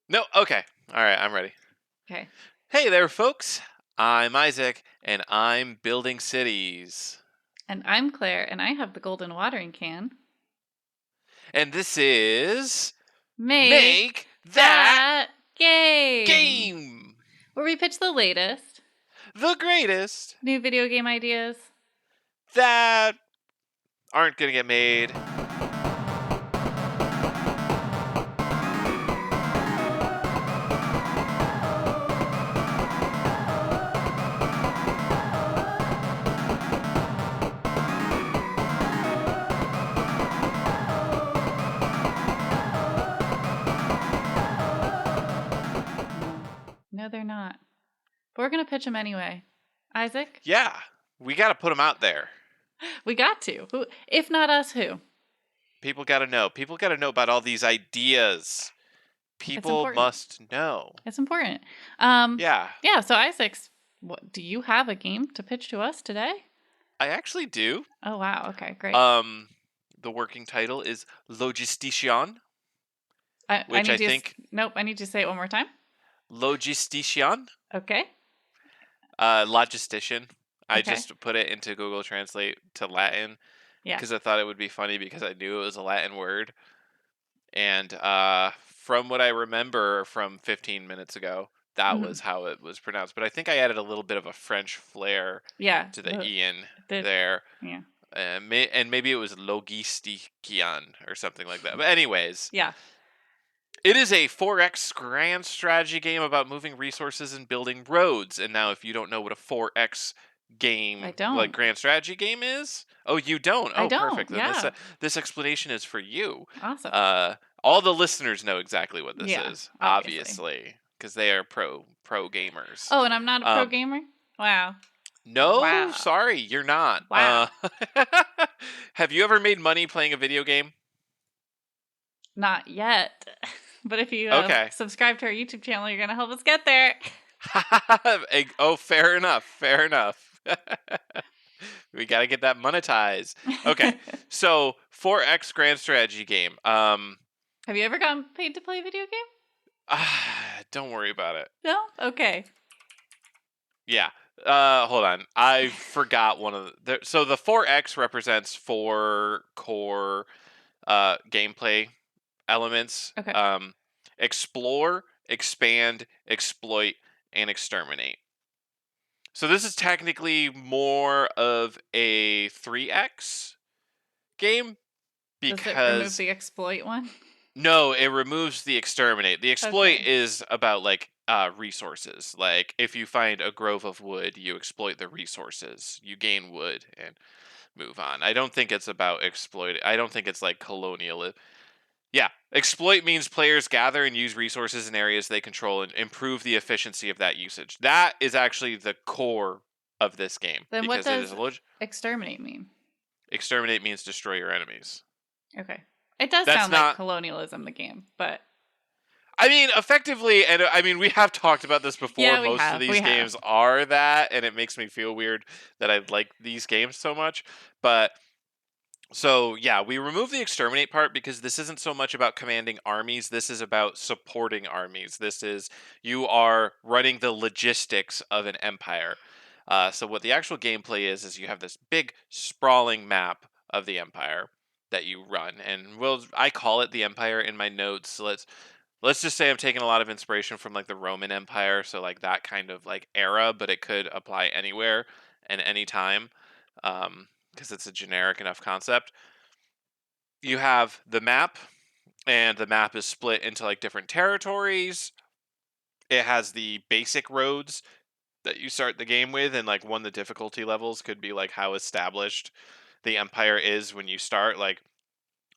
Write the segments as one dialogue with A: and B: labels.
A: No, okay. All right, I'm ready.
B: Okay.
A: Hey there, folks. I'm Isaac, and I'm building cities.
B: And I'm Claire, and I have the golden watering can.
A: And this is
B: Make
A: Make That
B: that game!
A: Game!
B: Where we pitch the latest
A: The greatest
B: new video game ideas.
A: that aren't going to get made.
B: No, they're not. But we're going to pitch them anyway. Isaac,
A: Yeah, we got to put them out there.
B: we got to. Who, if not us, who?
A: People got to know. People got to know about all these ideas.
B: It's
A: People
B: important.
A: must know.
B: It's important.
A: Yeah,
B: Yeah, so Isaac's, do you have a game to pitch to us today?
A: I actually do.
B: Oh, wow. Okay, great.
A: The working title is Logistician,
B: I
A: which I
B: need you.
A: think
B: Nope, I need you to say it one more time.
A: Logistician,
B: Okay.
A: Logistician. I
B: Okay.
A: just put it into Google Translate to Latin
B: Yeah.
A: because I thought it would be funny because I knew it was a Latin word. And from what I remember from 15 minutes ago, that
B: Mhm.
A: was how it was pronounced. But I think I added a little bit of a French flair
B: Yeah.
A: to the E in
B: The
A: there.
B: yeah.
A: And maybe it was Logistician or something like that. But anyways,
B: Yeah.
A: it is a 4X grand strategy game about moving resources and building roads. And now, if you don't know what a 4X
B: I
A: game, like
B: don't.
A: grand strategy game is, oh, you don't.
B: I
A: Oh,
B: don't.
A: perfect. Then
B: Yeah.
A: this explanation is for you.
B: Awesome.
A: Uh, all the listeners know exactly what this
B: Yeah.
A: is,
B: Obviously.
A: obviously, because they are pro gamers.
B: Oh, and I'm not a pro
A: Um,
B: gamer? Wow.
A: no,
B: Wow.
A: sorry, you're not.
B: Wow.
A: Have you ever made money playing a video game?
B: Not yet. But if you
A: Okay.
B: subscribe to our YouTube channel, you're going to help us get there.
A: Oh, fair enough. Fair enough. We got to get that monetized. Okay. So, 4X grand strategy game.
B: Have you ever gotten paid to play a video game?
A: Don't worry about it.
B: No? Okay.
A: Yeah. Hold on. I forgot one of the so the 4X represents four core gameplay elements.
B: Okay.
A: Explore, expand, exploit, and exterminate. So this is technically more of a 3X game
B: Does it remove
A: because
B: the exploit one?
A: no, it removes the exterminate. The exploit
B: Okay.
A: is about like resources. Like if you find a grove of wood, you exploit the resources. You gain wood and move on. I don't think it's about exploit. I don't think it's like colonial. Yeah, exploit means players gather and use resources in areas they control and improve the efficiency of that usage. That is actually the core of this game
B: Then what
A: because it is
B: does
A: a
B: exterminate mean?
A: exterminate means destroy your enemies.
B: Okay. It does
A: That's
B: sound like
A: not
B: colonialism, the game, but
A: I mean, effectively, and I mean, we have talked about this before.
B: yeah, we
A: Most of
B: have.
A: these
B: We have.
A: games are that, and it makes me feel weird that I like these games so much. But so, yeah, we remove the exterminate part because this isn't so much about commanding armies. This is about supporting armies. This is you are running the logistics of an empire. So, what the actual gameplay is you have this big sprawling map of the empire that you run, and I call it the empire in my notes. So let's just say I'm taking a lot of inspiration from like the Roman Empire, so like that kind of like era, but it could apply anywhere and anytime because it's a generic enough concept. You have the map, and the map is split into like different territories. It has the basic roads that you start the game with, and like one of the difficulty levels could be like how established the empire is when you start. Like,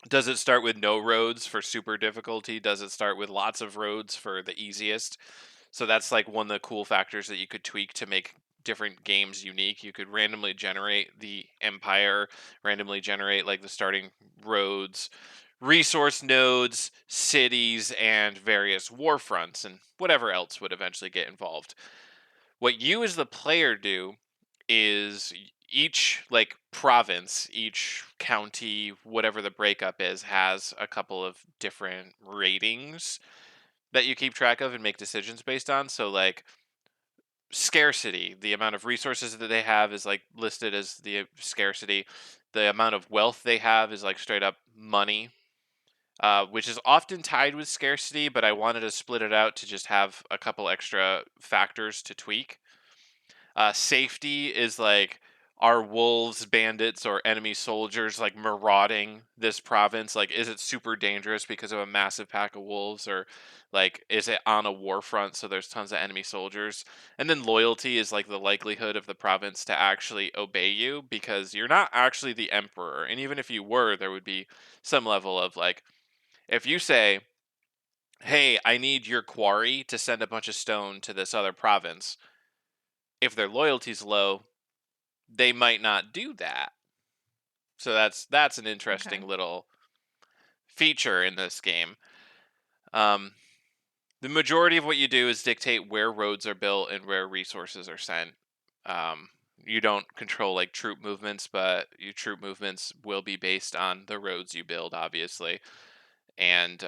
A: does it start with no roads for super difficulty? Does it start with lots of roads for the easiest? So that's like one of the cool factors that you could tweak to make different games unique. You could randomly generate the empire, randomly generate like the starting roads, resource nodes, cities, and various war fronts, and whatever else would eventually get involved. What you as the player do is each like province, each county, whatever the breakup is, has a couple of different ratings. that you keep track of and make decisions based on. So like scarcity, the amount of resources that they have is like listed as the scarcity. The amount of wealth they have is like straight up money, which is often tied with scarcity, but I wanted to split it out to just have a couple extra factors to tweak. Safety is like, are wolves, bandits, or enemy soldiers like marauding this province? Like, is it super dangerous because of a massive pack of wolves, or like, is it on a war front so there's tons of enemy soldiers? And then loyalty is like the likelihood of the province to actually obey you because you're not actually the emperor. And even if you were, there would be some level of like, if you say, hey, I need your quarry to send a bunch of stone to this other province, if their loyalty's low, they might not do that. So that's an interesting
B: Okay.
A: little feature in this game. Um, the majority of what you do is dictate where roads are built and where resources are sent. You don't control like troop movements, but your troop movements will be based on the roads you build, obviously. And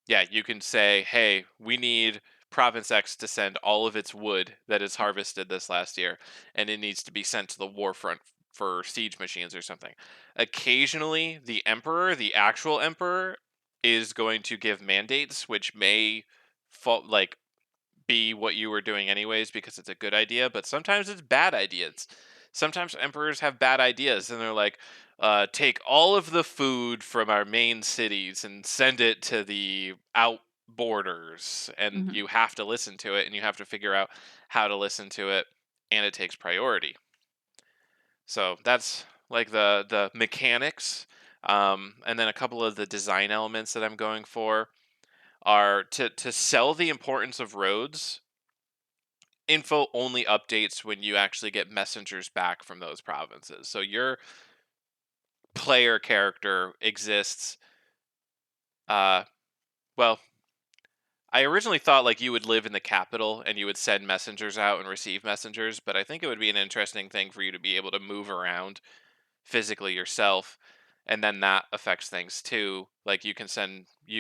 A: yeah, you can say, hey, we need Province X to send all of its wood that is harvested this last year, and it needs to be sent to the war front for siege machines or something. Occasionally, the Emperor, the actual Emperor, is going to give mandates, which may like be what you were doing anyways because it's a good idea, but sometimes it's bad ideas. Sometimes emperors have bad ideas and they're like, take all of the food from our main cities and send it to the out borders, and
B: Hmm.
A: you have to listen to it and you have to figure out how to listen to it, and it takes priority. So that's like the mechanics. And then a couple of the design elements that I'm going for are to sell the importance of roads. Info only updates when you actually get messengers back from those provinces. So your player character exists. Uh, well, I originally thought like you would live in the capital and you would send messengers out and receive messengers, but I think it would be an interesting thing for you to be able to move around physically yourself, and then that affects things too. Like you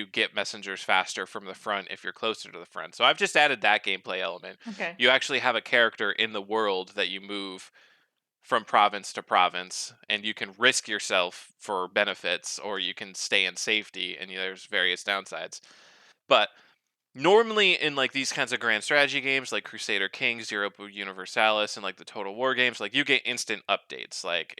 A: get messengers faster from the front if you're closer to the front. So I've just added that gameplay element.
B: Okay.
A: You actually have a character in the world that you move from province to province, and you can risk yourself for benefits or you can stay in safety, and there's various downsides. But normally in like these kinds of grand strategy games like Crusader Kings, Europa Universalis, and like the Total War games, like you get instant updates. Like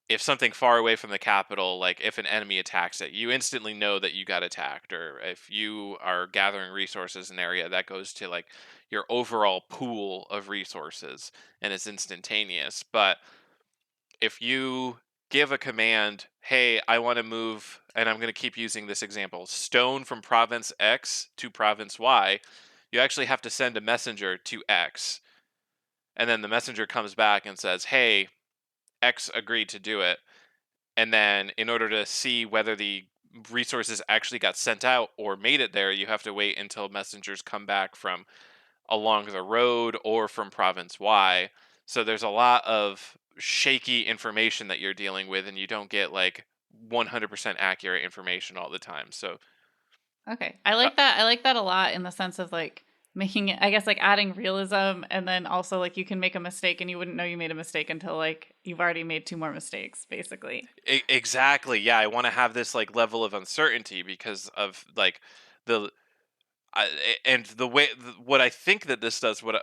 A: if something far away from the capital, like if an enemy attacks it, you instantly know that you got attacked. Or if you are gathering resources in an area, that goes to like your overall pool of resources and it's instantaneous. But if you give a command, hey, I want to move, and I'm going to keep using this example, stone from province X to province Y, you actually have to send a messenger to X. And then the messenger comes back and says, hey, X agreed to do it. And then in order to see whether the resources actually got sent out or made it there, you have to wait until messengers come back from along the road or from province Y. So there's a lot of shaky information that you're dealing with, and you don't get like 100% accurate information all the time. So
B: Okay. I
A: uh,
B: like that. I like that a lot in the sense of like making it, I guess, like adding realism, and then also like you can make a mistake and you wouldn't know you made a mistake until like you've already made two more mistakes, basically.
A: exactly, yeah, I want to have this like level of uncertainty because of like the and the way what I think that this does, what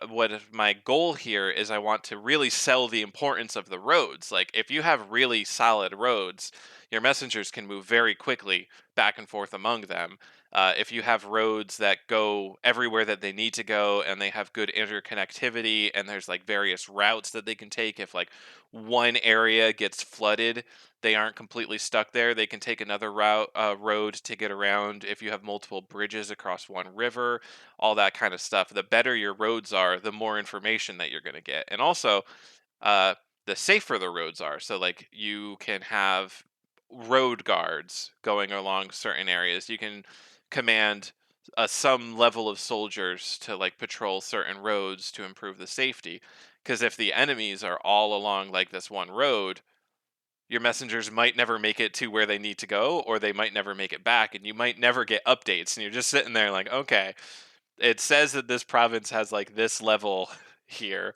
A: my goal here is, I want to really sell the importance of the roads. Like if you have really solid roads, your messengers can move very quickly back and forth among them. If you have roads that go everywhere that they need to go and they have good interconnectivity and there's like various routes that they can take, if like one area gets flooded, they aren't completely stuck there. They can take another road to get around. If you have multiple bridges across one river, all that kind of stuff. The better your roads are, the more information that you're going to get, and also uh, the safer the roads are. So like you can have road guards going along certain areas. You can command some level of soldiers to like patrol certain roads to improve the safety. Because if the enemies are all along like this one road, your messengers might never make it to where they need to go, or they might never make it back, and you might never get updates, and you're just sitting there like, okay, it says that this province has like this level here,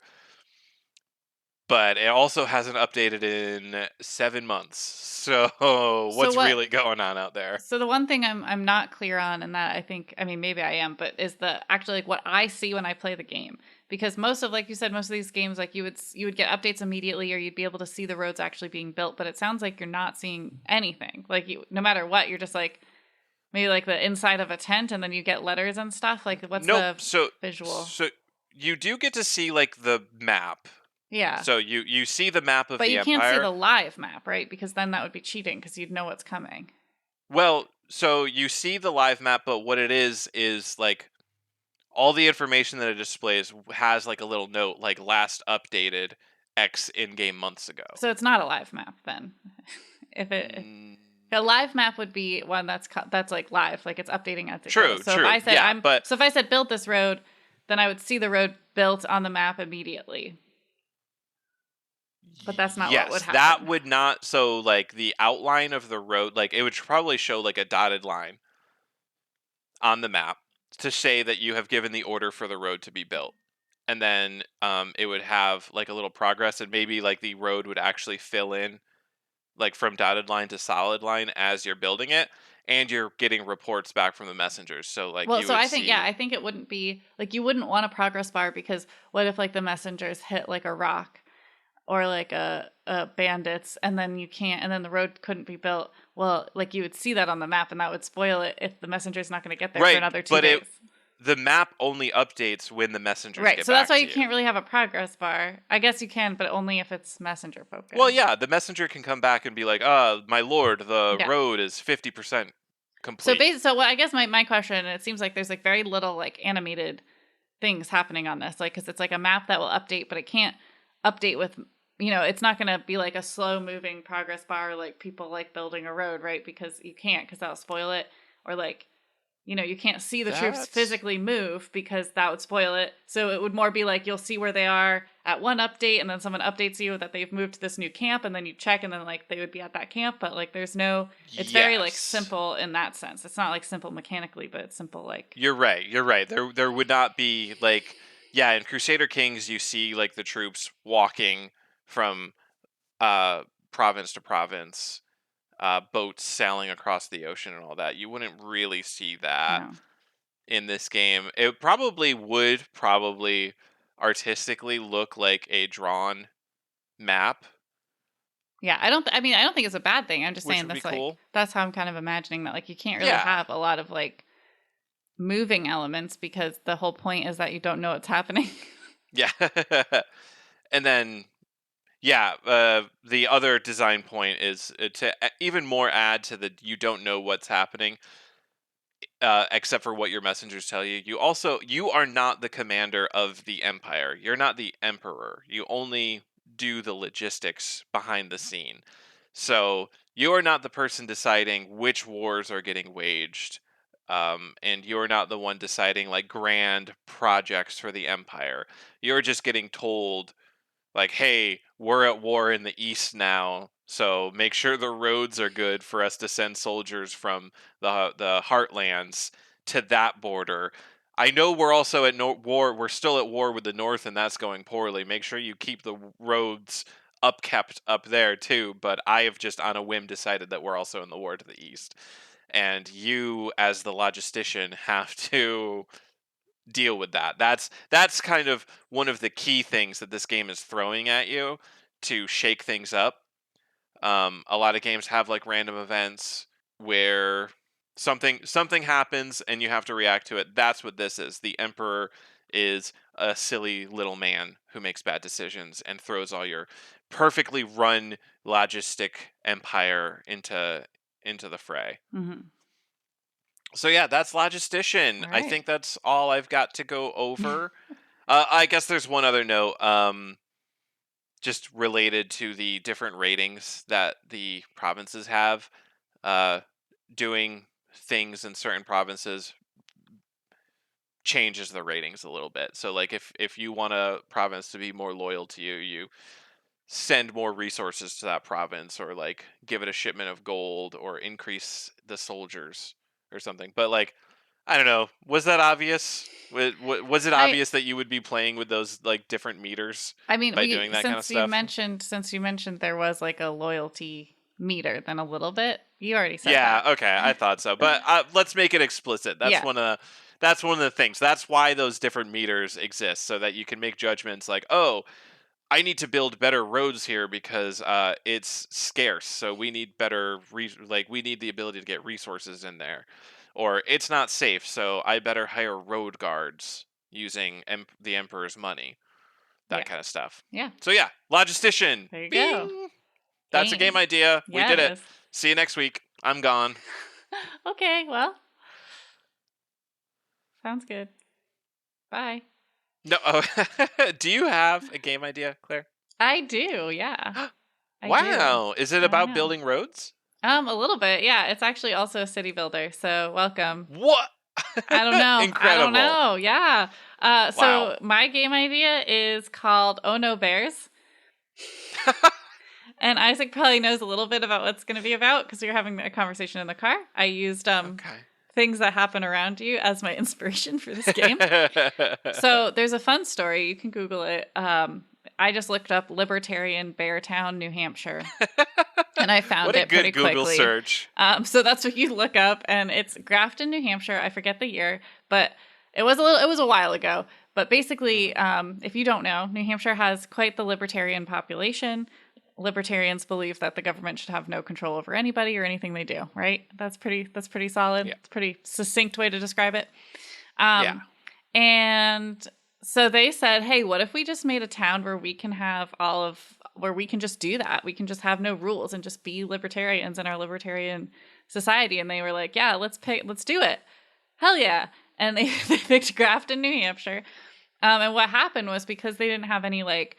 A: but it also hasn't updated in 7 months. So
B: So
A: what's
B: what
A: really going on out there?
B: So the one thing I'm not clear on, and that I think, I mean, maybe I am, but is the actually like what I see when I play the game. Because most of, like you said, most of these games, like you would get updates immediately, or you'd be able to see the roads actually being built. But it sounds like you're not seeing anything. Like no matter what, you're just like maybe like the inside of a tent, and then you get letters and stuff. Like what's
A: Nope.
B: the
A: So
B: visual?
A: so you do get to see like the map.
B: Yeah,
A: So you see the map of
B: but
A: the
B: you can't see
A: empire.
B: the live map, right? Because then that would be cheating, because you'd know what's coming.
A: Well, so you see the live map, but what it is like all the information that it displays has like a little note like last updated X in game months ago.
B: So it's not a live map then. if it
A: Mm,
B: A live map would be one that's like live, like it's updating as it
A: true,
B: goes. So if
A: true.
B: I said
A: Yeah, but
B: build this road, then I would see the road built on the map immediately. But that's not what would
A: yes, that
B: happen.
A: would not. So like the outline of the road, like it would probably show like a dotted line on the map to say that you have given the order for the road to be built. And then it would have like a little progress, and maybe like the road would actually fill in like from dotted line to solid line as you're building it, and you're getting reports back from the messengers. So like
B: Well,
A: you
B: so
A: would
B: I think, yeah,
A: see
B: I think it wouldn't be like you wouldn't want a progress bar, because what if like the messengers hit like a rock, or like a bandits, and then you can't, and then the road couldn't be built. Well, like you would see that on the map, and that would spoil it if the messenger's not going to get there for
A: right,
B: another two
A: but it
B: days.
A: the map only updates when the messengers
B: Right.
A: get
B: So that's
A: back
B: why
A: to
B: you can't
A: you.
B: really have a progress bar. I guess you can, but only if it's messenger
A: Well,
B: focused.
A: yeah, the messenger can come back and be like, my lord, the
B: Yeah.
A: road is 50%
B: So
A: complete."
B: so what I guess my question, and it seems like there's like very little like animated things happening on this, like because it's like a map that will update, but it can't update with, it's not going to be like a slow moving progress bar like people like building a road, right? Because you can't, because that'll spoil it. Or like, you can't see the troops
A: That's
B: physically move, because that would spoil it. So it would more be like you'll see where they are at one update, and then someone updates you that they've moved to this new camp, and then you check, and then like they would be at that camp. But like there's no, it's very like
A: yes.
B: simple in that sense. It's not like simple mechanically, but it's simple like,
A: You're right. You're right. There would not be like, yeah, in Crusader Kings you see like the troops walking from uh province to province, boats sailing across the ocean and all that. You wouldn't really see that
B: no.
A: in this game. It probably artistically look like a drawn map,
B: Yeah, I don't think it's a bad thing. I'm just
A: which
B: saying
A: would be
B: that's like,
A: cool.
B: that's how I'm kind of imagining that. Like you can't really
A: Yeah.
B: have a lot of like moving elements, because the whole point is that you don't know what's happening.
A: Yeah. And then yeah, the other design point is to even more add to the you don't know what's happening, except for what your messengers tell you. You are not the commander of the empire. You're not the emperor. You only do the logistics behind the scene. So you are not the person deciding which wars are getting waged. And you're not the one deciding like grand projects for the empire. You're just getting told like, hey, we're at war in the east now, so make sure the roads are good for us to send soldiers from the heartlands to that border. I know we're also at war. We're still at war with the north, and that's going poorly. Make sure you keep the roads upkept up there too. But I have just on a whim decided that we're also in the war to the east, and you, as the logistician, have to deal with that. That's kind of one of the key things that this game is throwing at you to shake things up. A lot of games have like random events where something happens and you have to react to it. That's what this is. The Emperor is a silly little man who makes bad decisions and throws all your perfectly run logistic empire into the fray.
B: Hmm.
A: So yeah, that's Logistician.
B: All
A: I
B: right.
A: think that's all I've got to go over. I guess there's one other note, just related to the different ratings that the provinces have. Uh, Doing things in certain provinces changes the ratings a little bit. So like if you want a province to be more loyal to you, you send more resources to that province, or like give it a shipment of gold, or increase the soldiers or something. But like, I don't know, was that obvious? Was it
B: I
A: obvious that you would be playing with those like different meters
B: I mean,
A: by
B: we
A: doing that kind of stuff?
B: since you mentioned there was like a loyalty meter, then a little bit. You already said
A: Yeah,
B: that.
A: okay, I thought so. But let's make it explicit.
B: Yeah.
A: That's one of the things. That's why those different meters exist, so that you can make judgments like, oh, I need to build better roads here because it's scarce. So we need like we need the ability to get resources in there, or it's not safe. So I better hire road guards using the emperor's money. That
B: Yeah.
A: kind of stuff.
B: Yeah.
A: So yeah, logistician.
B: There you go.
A: Bing. That's a game
B: Game.
A: idea. We
B: Yeah,
A: did
B: it
A: it.
B: is.
A: See you next week. I'm gone.
B: Okay, well, sounds good. Bye.
A: No. Oh, do you have a game idea, Claire?
B: I do, yeah. I do.
A: Wow. Is it
B: I
A: about
B: know.
A: building roads?
B: A little bit, yeah. It's actually also a city builder, so welcome.
A: What?
B: I don't know. I don't
A: Incredible.
B: know. Yeah.
A: Wow.
B: So my game idea is called Oh No Bears. And Isaac probably knows a little bit about what it's going to be about because we were having a conversation in the car. I used
A: Okay.
B: things that happen around you as my inspiration for this game. So there's a fun story. You can Google it. I just looked up Libertarian Beartown, New Hampshire, and I found
A: what a
B: it pretty
A: good Google
B: quickly.
A: search.
B: So that's what you look up, and it's Grafton, New Hampshire. I forget the year, but it was a while ago. But basically, if you don't know, New Hampshire has quite the libertarian population. Libertarians believe that the government should have no control over anybody or anything they do, right? That's pretty solid.
A: Yeah.
B: It's a pretty succinct way to describe it.
A: Yeah.
B: And so they said, hey, what if we just made a town where we can have where we can just do that? We can just have no rules and just be libertarians in our libertarian society. And they were like, yeah, let's do it. Hell yeah. And they picked Grafton, New Hampshire. And what happened was because they didn't have any like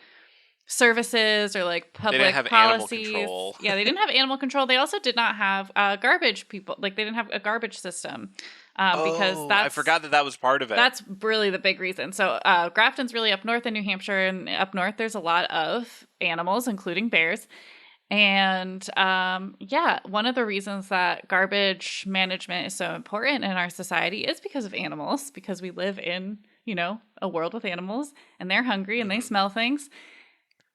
B: services or like public
A: they didn't have
B: policies.
A: Animal control.
B: Yeah, they didn't have animal control. They also did not have garbage people. Like they didn't have a garbage system because
A: I forgot that was part of it.
B: That's really the big reason. So Grafton's really up north in New Hampshire, and up north there's a lot of animals, including bears. And one of the reasons that garbage management is so important in our society is because of animals, because we live in, a world with animals, and they're hungry and they smell things.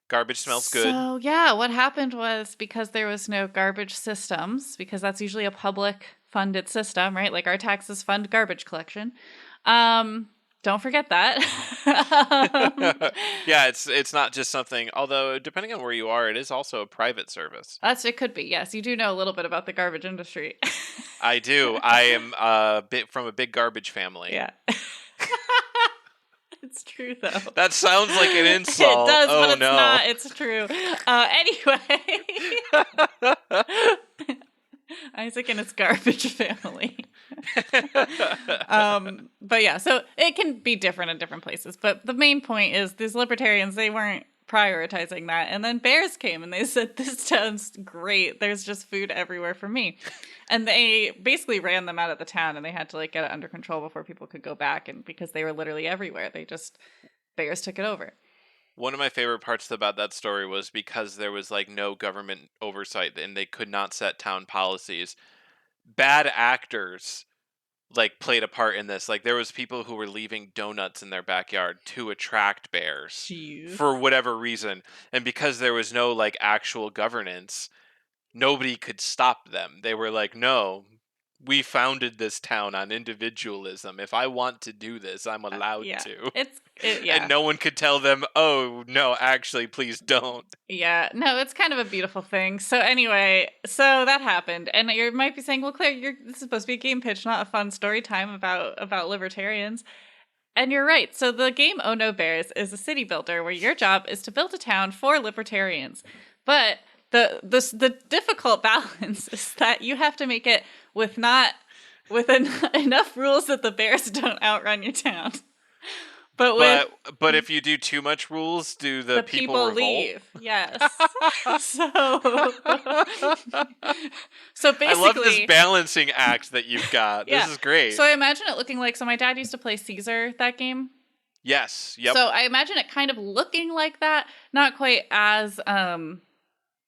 A: Garbage smells good.
B: So, yeah, what happened was because there was no garbage systems, because that's usually a public funded system, right? Like our taxes fund garbage collection. Don't forget that.
A: Yeah, it's not just something, although depending on where you are, it is also a private service.
B: It could be. Yes, you do know a little bit about the garbage industry.
A: I do. I am from a big garbage family.
B: Yeah. It's true, though.
A: That sounds like an insult.
B: It does,
A: oh,
B: but it's
A: no.
B: not. It's true. Anyway. Isaac and his garbage family. But yeah, so it can be different in different places. But the main point is these libertarians, they weren't prioritizing that. And then bears came and they said, this sounds great. There's just food everywhere for me. And they basically ran them out of the town and they had to like get it under control before people could go back. And because they were literally everywhere, bears took it over.
A: One of my favorite parts about that story was because there was like no government oversight and they could not set town policies. Bad actors like played a part in this. Like there was people who were leaving donuts in their backyard to attract bears.
B: Jeez.
A: For whatever reason. And because there was no like actual governance, nobody could stop them. They were like, no, we founded this town on individualism. If I want to do this, I'm allowed to.
B: Yeah.
A: And no one could tell them, oh, no, actually, please don't.
B: Yeah, no, it's kind of a beautiful thing. So anyway, so that happened. And you might be saying, well, Claire, this is supposed to be a game pitch, not a fun story time about libertarians. And you're right. So the game Oh No Bears is a city builder where your job is to build a town for libertarians. But the difficult balance is that you have to make it with enough rules that the bears don't outrun your town. But
A: if you do too much rules, do the people revolt?
B: Leave? Yes. So basically, I
A: love this balancing act that you've got.
B: Yeah.
A: This is great.
B: So I imagine it looking like. So my dad used to play Caesar, that game.
A: Yes. Yep.
B: So I imagine it kind of looking like that, not quite as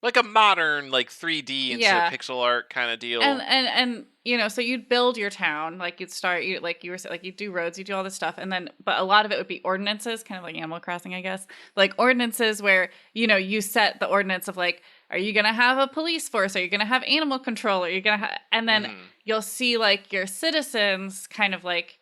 A: like a modern, like 3D instead
B: yeah.
A: of pixel art kind of deal.
B: And you know, so you'd build your town, like you'd start, you like you were like you do roads, you do all this stuff, and then but a lot of it would be ordinances, kind of like Animal Crossing, I guess, like ordinances where you know you set the ordinance of like, are you gonna have a police force? Are you gonna have animal control? Are you gonna have, and then you'll see like your citizens kind of like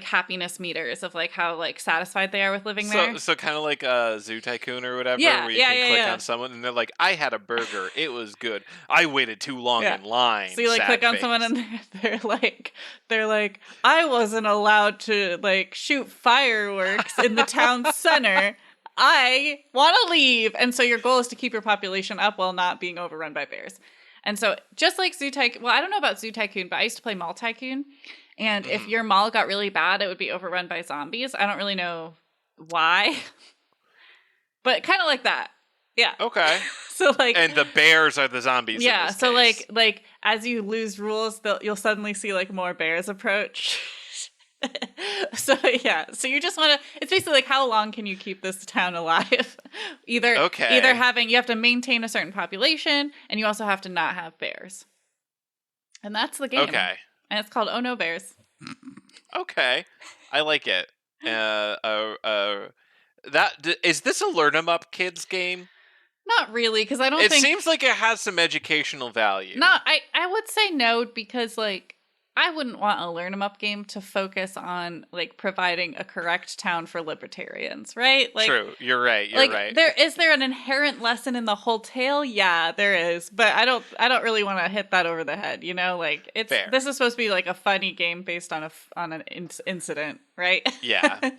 B: happiness meters of like how like satisfied they are with living there.
A: So kind of like a Zoo Tycoon or whatever,
B: Yeah,
A: where you
B: yeah,
A: can
B: yeah,
A: click
B: yeah.
A: on someone and they're like, I had a burger, it was good. I waited too long
B: Yeah.
A: in line.
B: So you like click on someone and they're like, I wasn't allowed to like shoot fireworks in the town center. I want to leave. And so your goal is to keep your population up while not being overrun by bears. And so just like Zoo Tycoon, well, I don't know about Zoo Tycoon, but I used to play Mall Tycoon. And if your mall got really bad, it would be overrun by zombies. I don't really know why, but kind of like that. Yeah.
A: Okay.
B: So like,
A: and the bears are the zombies.
B: yeah.
A: In this
B: So
A: case.
B: like as you lose rules, you'll suddenly see like more bears approach. So yeah. So you just want to. It's basically like how long can you keep this town alive? Either you have to maintain a certain population, and you also have to not have bears. And that's the game.
A: Okay.
B: And it's called Oh No Bears.
A: Okay, I like it. Is this a Learn 'em Up Kids game?
B: Not really, because I don't think...
A: It seems like it has some educational value.
B: I would say no, because, like, I wouldn't want a Learn 'em Up game to focus on, like, providing a correct town for libertarians, right? Like,
A: true, you're right, you're right.
B: Is there an inherent lesson in the whole tale? Yeah, there is, but I don't really want to hit that over the head, you know? Like, this is supposed to be, like, a funny game based on an incident, right?
A: Yeah.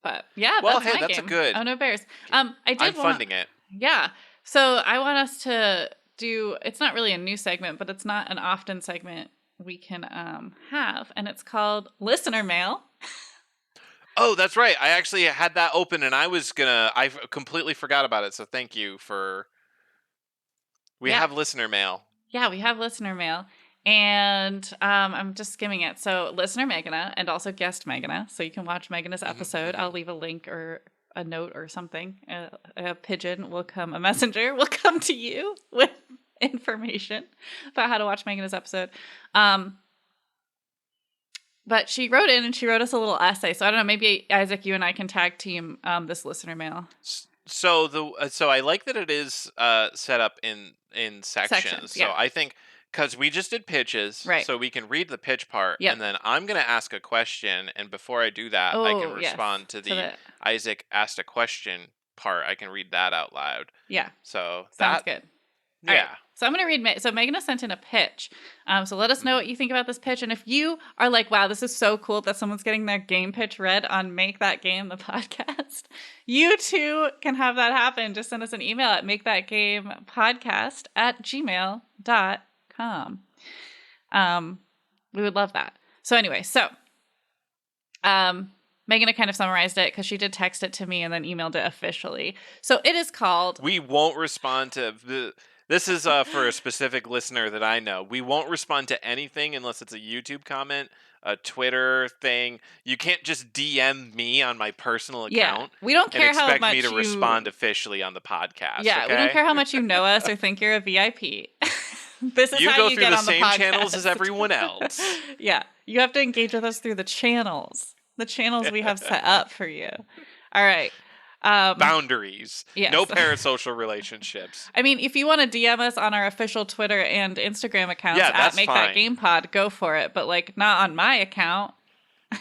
B: But yeah,
A: well,
B: that's
A: hey,
B: my
A: that's
B: game.
A: a good.
B: Oh No Bears. I'm
A: funding it.
B: Yeah. So I want us to do. It's not really a new segment, but it's not an often segment we can have, and it's called Listener Mail.
A: Oh, that's right. I actually had that open, and I completely forgot about it. So thank you for. We have listener mail.
B: Yeah, we have listener mail. And I'm just skimming it. So listener Meghana and also guest Meghana. So you can watch Meghana's episode. I'll leave a link or a note or something. A pigeon will come, a messenger will come to you with information about how to watch Meghana's episode. But she wrote in and she wrote us a little essay. So I don't know, maybe Isaac, you and I can tag team this listener mail.
A: So I like that it is set up in sections.
B: Yeah.
A: So I think because we just did pitches,
B: right.
A: So we can read the pitch part, and then I'm going to ask a question, and before I do that, I can respond to the Isaac asked a question part. I can read that out loud.
B: Yeah.
A: So
B: sounds good.
A: Yeah.
B: Right. So I'm going to read. So Meghana sent in a pitch. So let us know what you think about this pitch. And if you are like, wow, this is so cool that someone's getting their game pitch read on Make That Game, the podcast, you too can have that happen. Just send us an email at makeThatGamePodcast@gmail.com. We would love that. So anyway, Meghana kind of summarized it because she did text it to me and then emailed it officially. So it is called...
A: We won't respond to... This is for a specific listener that I know. We won't respond to anything unless it's a YouTube comment, a Twitter thing. You can't just DM me on my personal account.
B: Yeah, we don't care how much
A: expect me to respond officially on the podcast.
B: Yeah,
A: okay?
B: We don't care how much you know us or think you're a VIP. This is
A: you
B: how
A: go
B: you
A: through
B: get
A: the
B: on the
A: same
B: podcast.
A: channels as everyone else.
B: Yeah, you have to engage with us through the channels we have set up for you. All right.
A: Boundaries.
B: Yes.
A: No parasocial relationships.
B: I mean, if you want to DM us on our official Twitter and Instagram accounts at Make That Game Pod, go for it. But like, not on my account.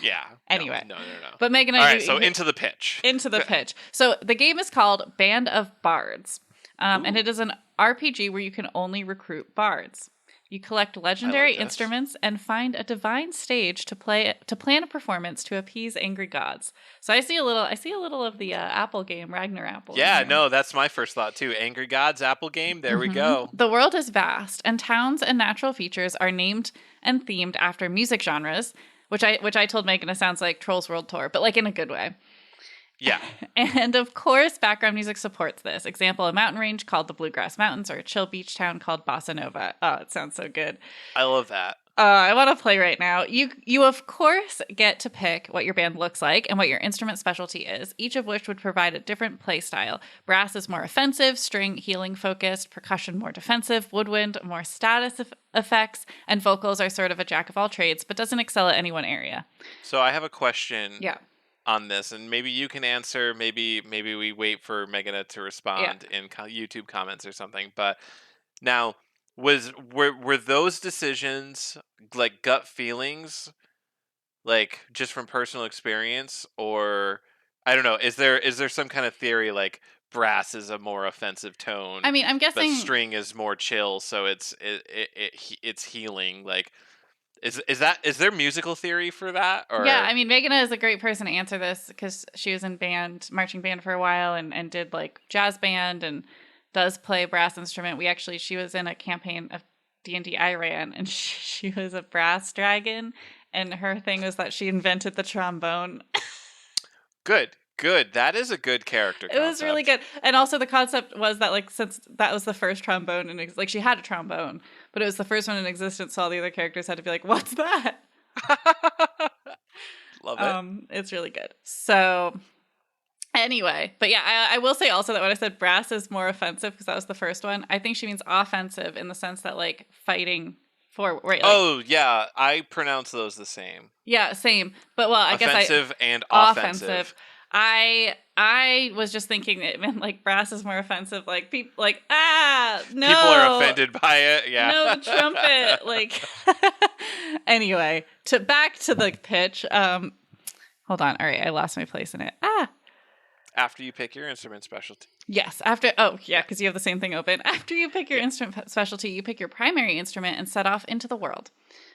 A: Yeah.
B: Anyway.
A: No.
B: But Meghana,
A: all right. So into the pitch.
B: Into the pitch. So the game is called Band of Bards, and it is an RPG where you can only recruit bards. You collect legendary instruments and find a divine stage to plan a performance to appease angry gods. So I see a little of the Apple game, Ragnar Apple.
A: Yeah, no, that's my first thought too. Angry Gods Apple game. There we go.
B: The world is vast, and towns and natural features are named and themed after music genres, which I told Meghana sounds like Trolls World Tour, but like in a good way.
A: Yeah.
B: And of course, background music supports this. Example, a mountain range called the Bluegrass Mountains or a chill beach town called Bossa Nova. Oh, it sounds so good.
A: I love that.
B: I want to play right now. You of course get to pick what your band looks like and what your instrument specialty is, each of which would provide a different play style. Brass is more offensive, string healing focused, percussion more defensive, woodwind more status effects, and vocals are sort of a jack of all trades, but doesn't excel at any one area.
A: So I have a question
B: Yeah.
A: on this, and maybe you can answer. Maybe we wait for Meghana to
B: Yeah.
A: respond in YouTube comments or something. But now, were those decisions like gut feelings, like just from personal experience, or I don't know? Is there some kind of theory like brass is a more offensive tone,
B: I mean, I'm
A: but
B: guessing.
A: string is more chill, so it's healing. Like, is there musical theory for that,
B: Yeah, I
A: or
B: mean, Meghana is a great person to answer this because she was in marching band for a while and did like jazz band and does play brass instrument. She was in a campaign of D&D I ran and she was a brass dragon and her thing was that she invented the trombone.
A: good? Good. That is a good character
B: It was really
A: concept.
B: good. And also the concept was that like since that was the first trombone and like she had a trombone, but it was the first one in existence, so all the other characters had to be like, "What's that?"
A: Love it.
B: It's really good. So anyway, but yeah, I will say also that when I said brass is more offensive because that was the first one, I think she means offensive in the sense that like fighting forward. Right? Like,
A: Oh yeah, I pronounce those the same.
B: yeah, same. But well, I guess
A: Offensive and
B: offensive.
A: offensive.
B: I was just thinking it meant like brass is more offensive. Like people like no,
A: People are offended by it. Yeah.
B: no, the trumpet. Like anyway, back to the pitch. Hold on. All right, I lost my place in it.
A: After you pick your instrument specialty.
B: Yes. Because you have the same thing open. After you pick your instrument specialty, you pick your primary instrument and set off into the world.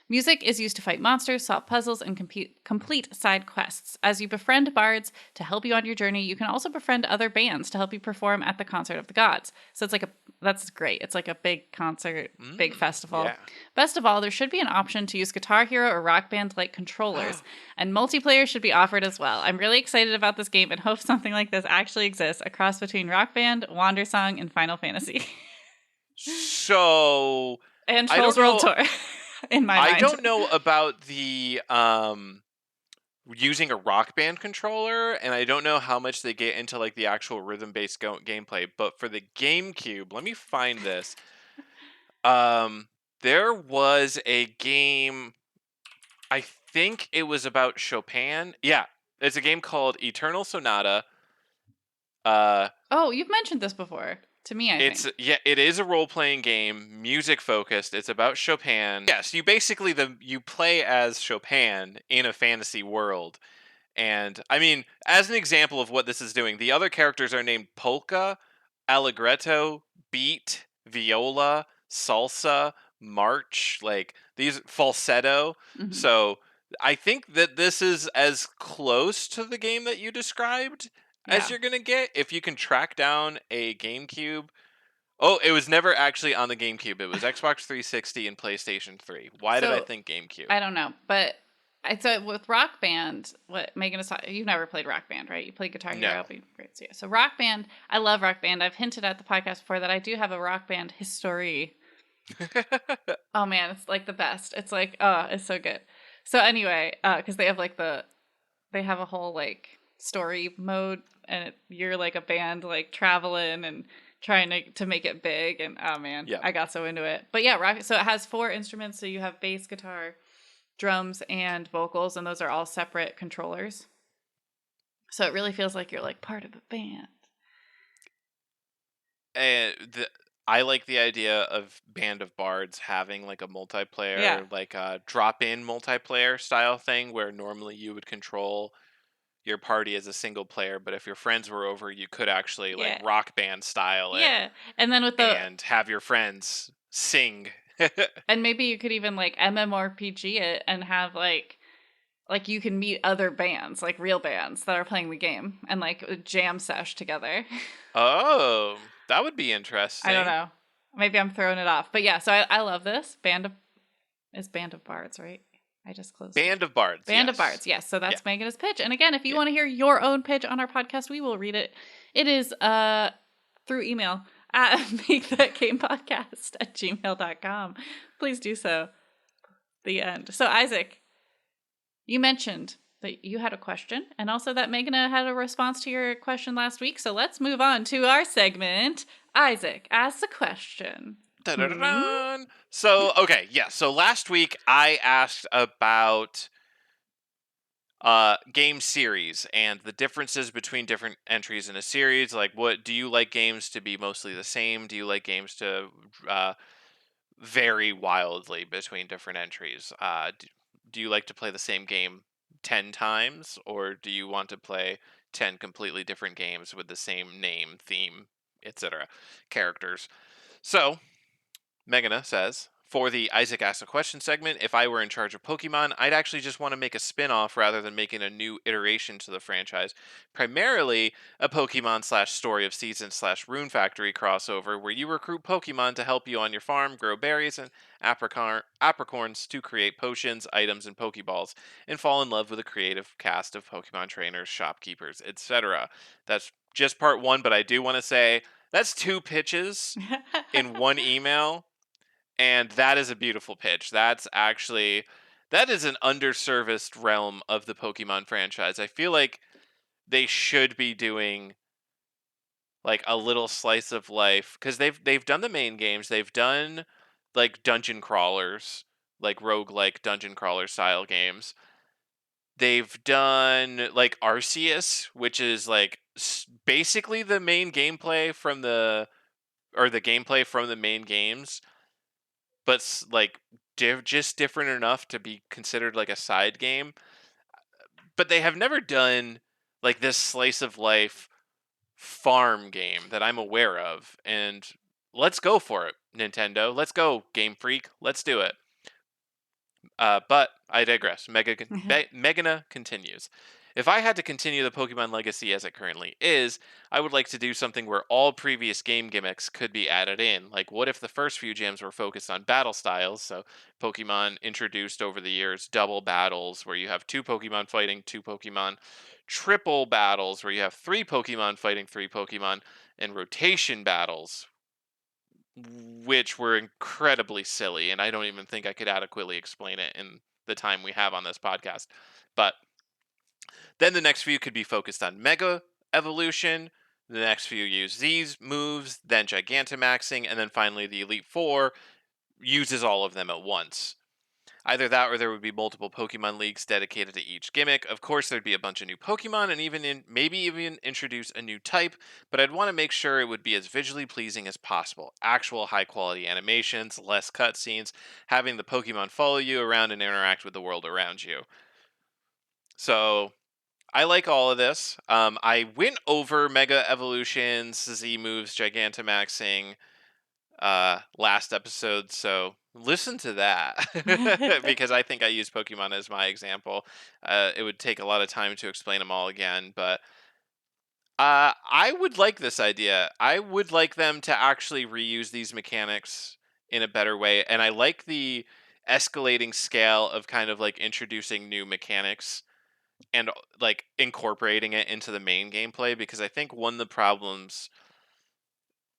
B: Music is used to fight monsters, solve puzzles, and complete side quests. As you befriend bards to help you on your journey, you can also befriend other bands to help you perform at the Concert of the Gods. So that's great. It's like a big concert, big festival.
A: Yeah.
B: Best of all, there should be an option to use Guitar Hero or Rock Band like controllers, and multiplayer should be offered as well. I'm really excited about this game and hope something like this actually exists, a cross between Rock Band, Wandersong, and Final Fantasy.
A: So
B: and Trolls World Tour. In my mind.
A: I don't know about the using a Rock Band controller, and I don't know how much they get into like the actual rhythm-based gameplay. But for the GameCube, let me find this. There was a game. I think it was about Chopin. Yeah, it's a game called Eternal Sonata.
B: Oh, you've mentioned this before. To me, I think.
A: Yeah, it is a role-playing game, music focused. It's about Chopin. Yes, you basically you play as Chopin in a fantasy world. And I mean, as an example of what this is doing, the other characters are named polka, allegretto, beat, viola, salsa, march, like these falsetto.
B: Mhm.
A: So I think that this is as close to the game that you described as you're gonna get if you can track down a GameCube. Oh, it was never actually on the GameCube. It was Xbox 360 and PlayStation 3. Why did I think GameCube?
B: I don't know, but so with Rock Band, what Megan is talking, you've never played Rock Band, right? You played Guitar Hero.
A: No.
B: Great. So Rock Band, I love Rock Band. I've hinted at the podcast before that I do have a Rock Band history. Oh man, it's like the best. It's like, it's so good. So anyway, because they have they have a whole like story mode, and you're like a band like traveling and trying to make it big, and oh man, I got so into it. But yeah, so it has 4 instruments. So you have bass, guitar, drums, and vocals, and those are all separate controllers. So it really feels like you're like part of a band.
A: And I like the idea of Band of Bards having like a multiplayer, like a drop-in multiplayer style thing where normally you would control your party as a single player, but if your friends were over, you could actually like Rock Band style it.
B: Yeah, and then
A: and have your friends sing.
B: And maybe you could even like MMORPG it and have like you can meet other bands, like real bands that are playing the game, and like a jam sesh together.
A: Oh, that would be interesting.
B: I don't know. Maybe I'm throwing it off, but yeah. So I love this Band of Bards, right? I just closed.
A: Band of Bards.
B: Band of Bards. Yes. So that's Meghana's pitch. And again, if you want to hear your own pitch on our podcast, we will read it. It is through email at makethatgamepodcast@gmail.com. Please do so. The end. So, Isaac, you mentioned that you had a question and also that Meghna had a response to your question last week. So, let's move on to our segment. Isaac, ask the question.
A: Dun-dun-dun-dun. So, okay, yeah. So last week I asked about game series and the differences between different entries in a series. Like, what do you like games to be mostly the same? Do you like games to uh, vary wildly between different entries? Do you like to play the same game 10 times, or do you want to play 10 completely different games with the same name, theme, etc., characters? So, Megana says, for the Isaac Asks a Question segment, if I were in charge of Pokemon, I'd actually just want to make a spin off rather than making a new iteration to the franchise. Primarily a Pokemon slash Story of Seasons slash Rune Factory crossover where you recruit Pokemon to help you on your farm grow berries and apricorns to create potions, items, and Pokeballs, and fall in love with a creative cast of Pokemon trainers, shopkeepers, etc. That's just part one, but I do want to say that's 2 pitches in one email, and that is a beautiful pitch. That is an underserviced realm of the Pokemon franchise. I feel like they should be doing like a little slice of life cuz they've done the main games. They've done like dungeon crawlers, like roguelike dungeon crawler style games. They've done like Arceus, which is like basically the main gameplay from the gameplay from the main games, but like just different enough to be considered like a side game. But they have never done like this slice of life farm game that I'm aware of. And let's go for it, Nintendo. Let's go, Game Freak. Let's do it. But I digress. Megana continues. If I had to continue the Pokemon legacy as it currently is, I would like to do something where all previous game gimmicks could be added in. Like, what if the first few gyms were focused on battle styles? So, Pokemon introduced over the years double battles, where you have 2 Pokemon fighting 2 Pokemon, triple battles, where you have 3 Pokemon fighting 3 Pokemon, and rotation battles, which were incredibly silly, and I don't even think I could adequately explain it in the time we have on this podcast. But then the next few could be focused on Mega Evolution, the next few use these moves, then Gigantamaxing, and then finally the Elite Four uses all of them at once. Either that or there would be multiple Pokemon leagues dedicated to each gimmick. Of course, there'd be a bunch of new Pokemon and maybe even introduce a new type, but I'd want to make sure it would be as visually pleasing as possible. Actual high quality animations, less cutscenes, having the Pokemon follow you around and interact with the world around you. So, I like all of this. I went over Mega Evolutions, Z moves, Gigantamaxing, last episode, so listen to that because I think I used Pokemon as my example. It would take a lot of time to explain them all again, but I would like this idea. I would like them to actually reuse these mechanics in a better way, and I like the escalating scale of kind of like introducing new mechanics and like incorporating it into the main gameplay, because I think one of the problems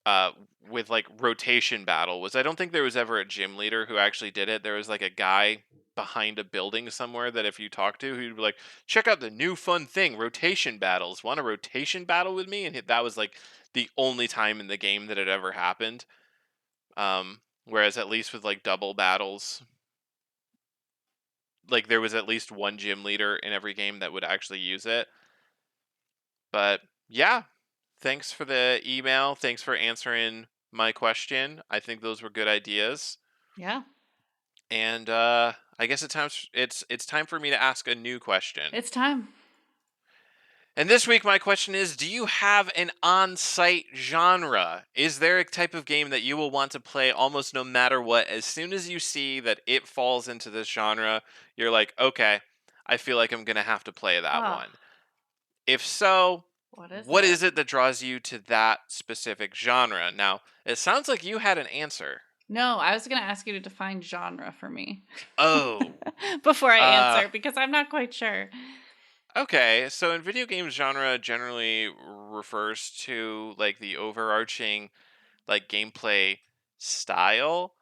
A: uh, with like rotation battle was I don't think there was ever a gym leader who actually did it. There was like a guy behind a building somewhere that if you talk to, he'd be like, "Check out the new fun thing, rotation battles. Want a rotation battle with me?" And that was like the only time in the game that it ever happened. Whereas at least with like double battles, like there was at least one gym leader in every game that would actually use it. But yeah, thanks for the email. Thanks for answering my question. I think those were good ideas.
B: Yeah,
A: And I guess it's time for me to ask a new question.
B: it's time.
A: And this week my question is, do you have an on-site genre? Is there a type of game that you will want to play almost no matter what? As soon as you see that it falls into this genre, you're like, "Okay, I feel like I'm going to have to play that
B: Oh,
A: one." If so,
B: what is
A: what
B: it?
A: is it that draws you to that specific genre? Now, it sounds like you had an answer.
B: No, I was going to ask you to define genre for me
A: Oh,
B: before I
A: uh,
B: answer because I'm not quite sure.
A: okay. So in video games, genre generally refers to like the overarching like gameplay style.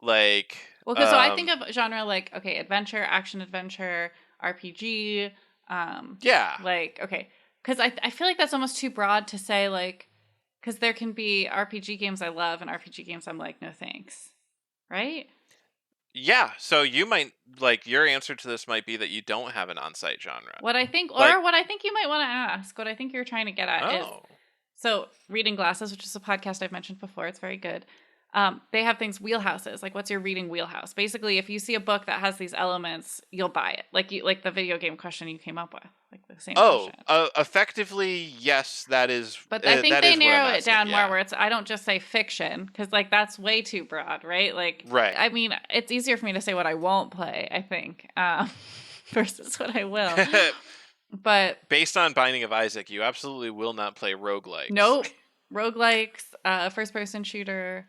A: Like
B: Well, because so I think of genre like, okay, adventure, action adventure, RPG,
A: Yeah.
B: like, okay. Because I feel like that's almost too broad to say, like, because there can be RPG games I love and RPG games I'm like, no thanks. Right?
A: Yeah, so you might like your answer to this might be that you don't have an on-site genre.
B: What I think,
A: Like,
B: or what I think you might want to ask, what I think you're trying to get at is,
A: oh.
B: so Reading Glasses, which is a podcast I've mentioned before, it's very good. They have things wheelhouses. Like, what's your reading wheelhouse? Basically, if you see a book that has these elements, you'll buy it. Like the video game question you came up with, like the same
A: Oh,
B: question.
A: Effectively, yes, that is
B: But I think
A: that
B: they
A: is what I'm
B: narrow it
A: asking,
B: down more
A: yeah.
B: where it's, I don't just say fiction, because like that's way too broad, right? Like,
A: Right.
B: I mean, it's easier for me to say what I won't play, I think, versus what I will. But
A: based on Binding of Isaac, you absolutely will not play roguelikes.
B: nope. Roguelikes, first person shooter.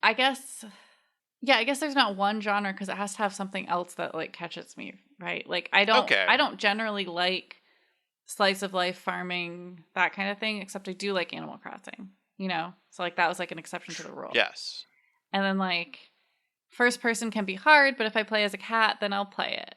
B: I guess, yeah, I guess there's not one genre because it has to have something else that like catches me, right? Like I
A: Okay.
B: don't generally like slice of life farming, that kind of thing, except I do like Animal Crossing, you know? So like that was like an exception to the rule.
A: Yes.
B: And then like first person can be hard, but if I play as a cat, then I'll play it.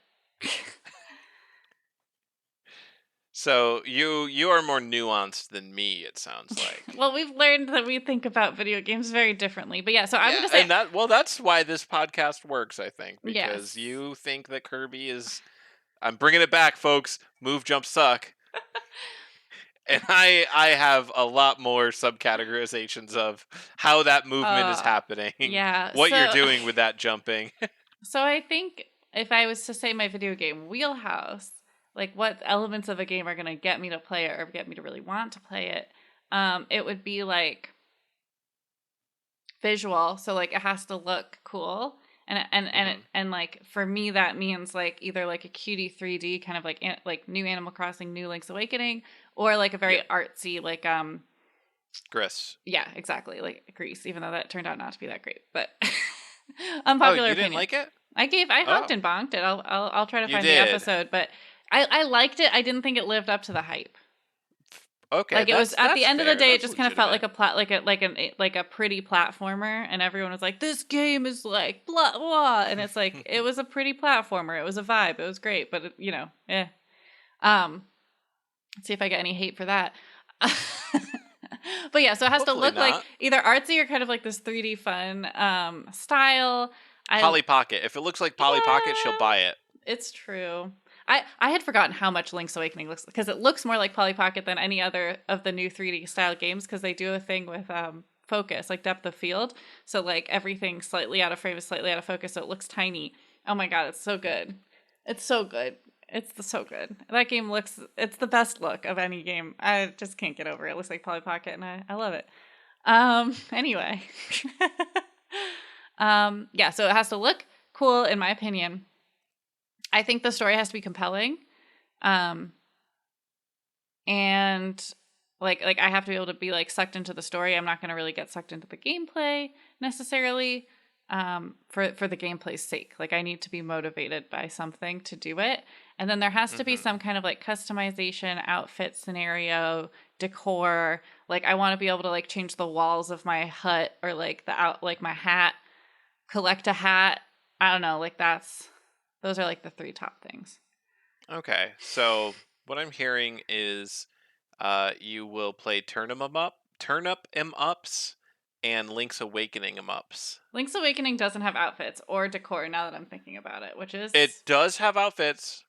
A: So you are more nuanced than me, it sounds like.
B: Well, we've learned that we think about video games very differently. But yeah, so I'm
A: Yeah,
B: gonna say,
A: and that's why this podcast works, I think, because
B: yes.
A: you think that Kirby is. I'm bringing it back, folks. Move, jump, suck. And I have a lot more subcategorizations of how that movement is happening,
B: Yeah.
A: what you're doing with that jumping.
B: So I think if I was to say my video game wheelhouse, like what elements of a game are going to get me to play it or get me to really want to play it, it would be like visual. So like it has to look cool. And like for me that means like either like a cutie 3D kind of like new Animal Crossing, new Link's Awakening, or like a very artsy like
A: Gris.
B: Yeah, exactly, like Grease, even though that turned out not to be that great. But
A: Oh,
B: unpopular
A: you
B: opinion.
A: didn't like it?
B: I honked and bonked it. I'll try to
A: You
B: find
A: did.
B: the episode, but I liked it. I didn't think it lived up to the hype.
A: Okay,
B: Like it was at the end of the day, it just kind of felt
A: legitimate.
B: like a pretty platformer, and everyone was like, "This game is like blah blah," and it's like it was a pretty platformer. It was a vibe. It was great, but you know, Let's see if I get any hate for that. But yeah, so it has
A: Hopefully
B: to look
A: not.
B: like either artsy or kind of like this 3D fun style.
A: Polly Pocket. If it looks like Polly Pocket, she'll buy it.
B: It's true. I had forgotten how much Link's Awakening looks, because it looks more like Polly Pocket than any other of the new 3D style games, because they do a thing with focus, like depth of field. So like everything slightly out of frame is slightly out of focus, so it looks tiny. Oh my god, it's so good. It's so good. So good. That game it's the best look of any game. I just can't get over it. It looks like Polly Pocket, and I love it. Anyway. Yeah, so it has to look cool, in my opinion. I think the story has to be compelling. And like I have to be able to be like sucked into the story. I'm not going to really get sucked into the gameplay necessarily for the gameplay's sake. Like I need to be motivated by something to do it. And then there has to be some kind of like customization, outfit scenario, decor. Like I want to be able to like change the walls of my hut, or like like my hat, collect a hat. I don't know, like those are like the 3 top things.
A: Okay, so what I'm hearing is you will play Turnip 'em Ups and Link's Awakening 'em Ups.
B: Link's Awakening doesn't have outfits or decor, now that I'm thinking about it, which is...
A: It does have outfits.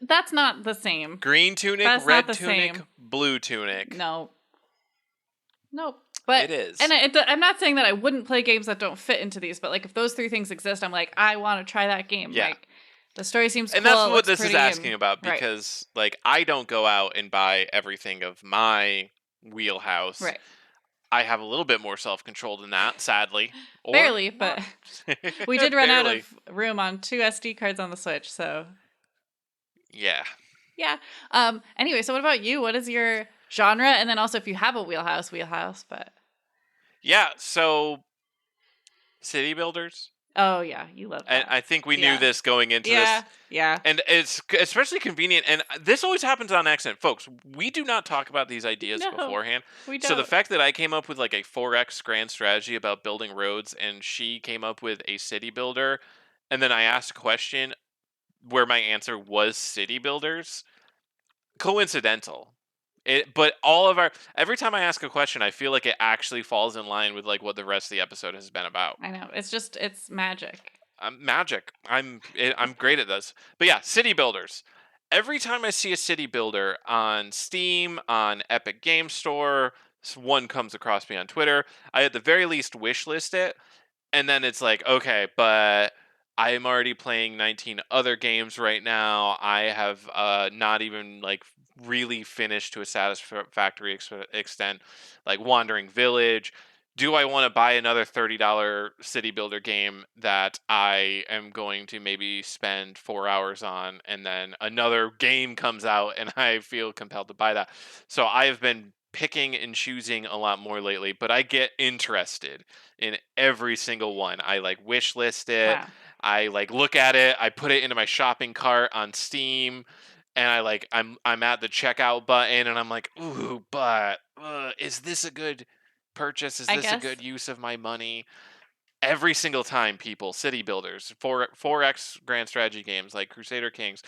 B: That's not the same.
A: Green tunic,
B: That's
A: red
B: not the
A: tunic,
B: same.
A: blue tunic.
B: No. Nope. But
A: it is.
B: And I'm not saying that I wouldn't play games that don't fit into these, but like if those 3 things exist, I'm like, I want to try that game.
A: Yeah.
B: Like the story seems
A: and
B: cool.
A: that's what this is
B: pretty,
A: asking about, because like I don't go out and buy everything of my wheelhouse.
B: Right.
A: I have a little bit more self-control than that, sadly.
B: Barely, but we did run out
A: Barely.
B: of room on 2 SD cards on the Switch, so
A: Yeah.
B: yeah. Anyway, so what about you? What is your genre? And then also if you have a wheelhouse, but
A: Yeah, so city builders.
B: Oh yeah, you love
A: And
B: that.
A: I think we knew
B: Yeah.
A: this going into this.
B: Yeah. Yeah.
A: And it's especially convenient. And this always happens on accident. Folks, we do not talk about these ideas
B: No,
A: beforehand.
B: we
A: So the
B: don't.
A: fact that I came up with like a 4X grand strategy about building roads and she came up with a city builder, and then I asked a question where my answer was city builders, coincidental. But every time I ask a question, I feel like it actually falls in line with like what the rest of the episode has been about.
B: I know. It's magic.
A: Magic. I'm great at this. But yeah, city builders. Every time I see a city builder on Steam, on Epic Game Store, one comes across me on Twitter, I at the very least wish list it, and then it's like, okay, but I am already playing 19 other games right now. I have not even like really finished to a satisfactory extent, like Wandering Village. Do I want to buy another $30 city builder game that I am going to maybe spend 4 hours on, and then another game comes out and I feel compelled to buy that? So I have been picking and choosing a lot more lately, but I get interested in every single one. I like wish list it.
B: Wow.
A: I like look at it. I put it into my shopping cart on Steam, and I'm at the checkout button, and I'm like, ooh, but is this a good purchase? Is
B: I
A: this a
B: guess.
A: good use of my money? Every single time, people, city builders, 4X grand strategy games like Crusader Kings.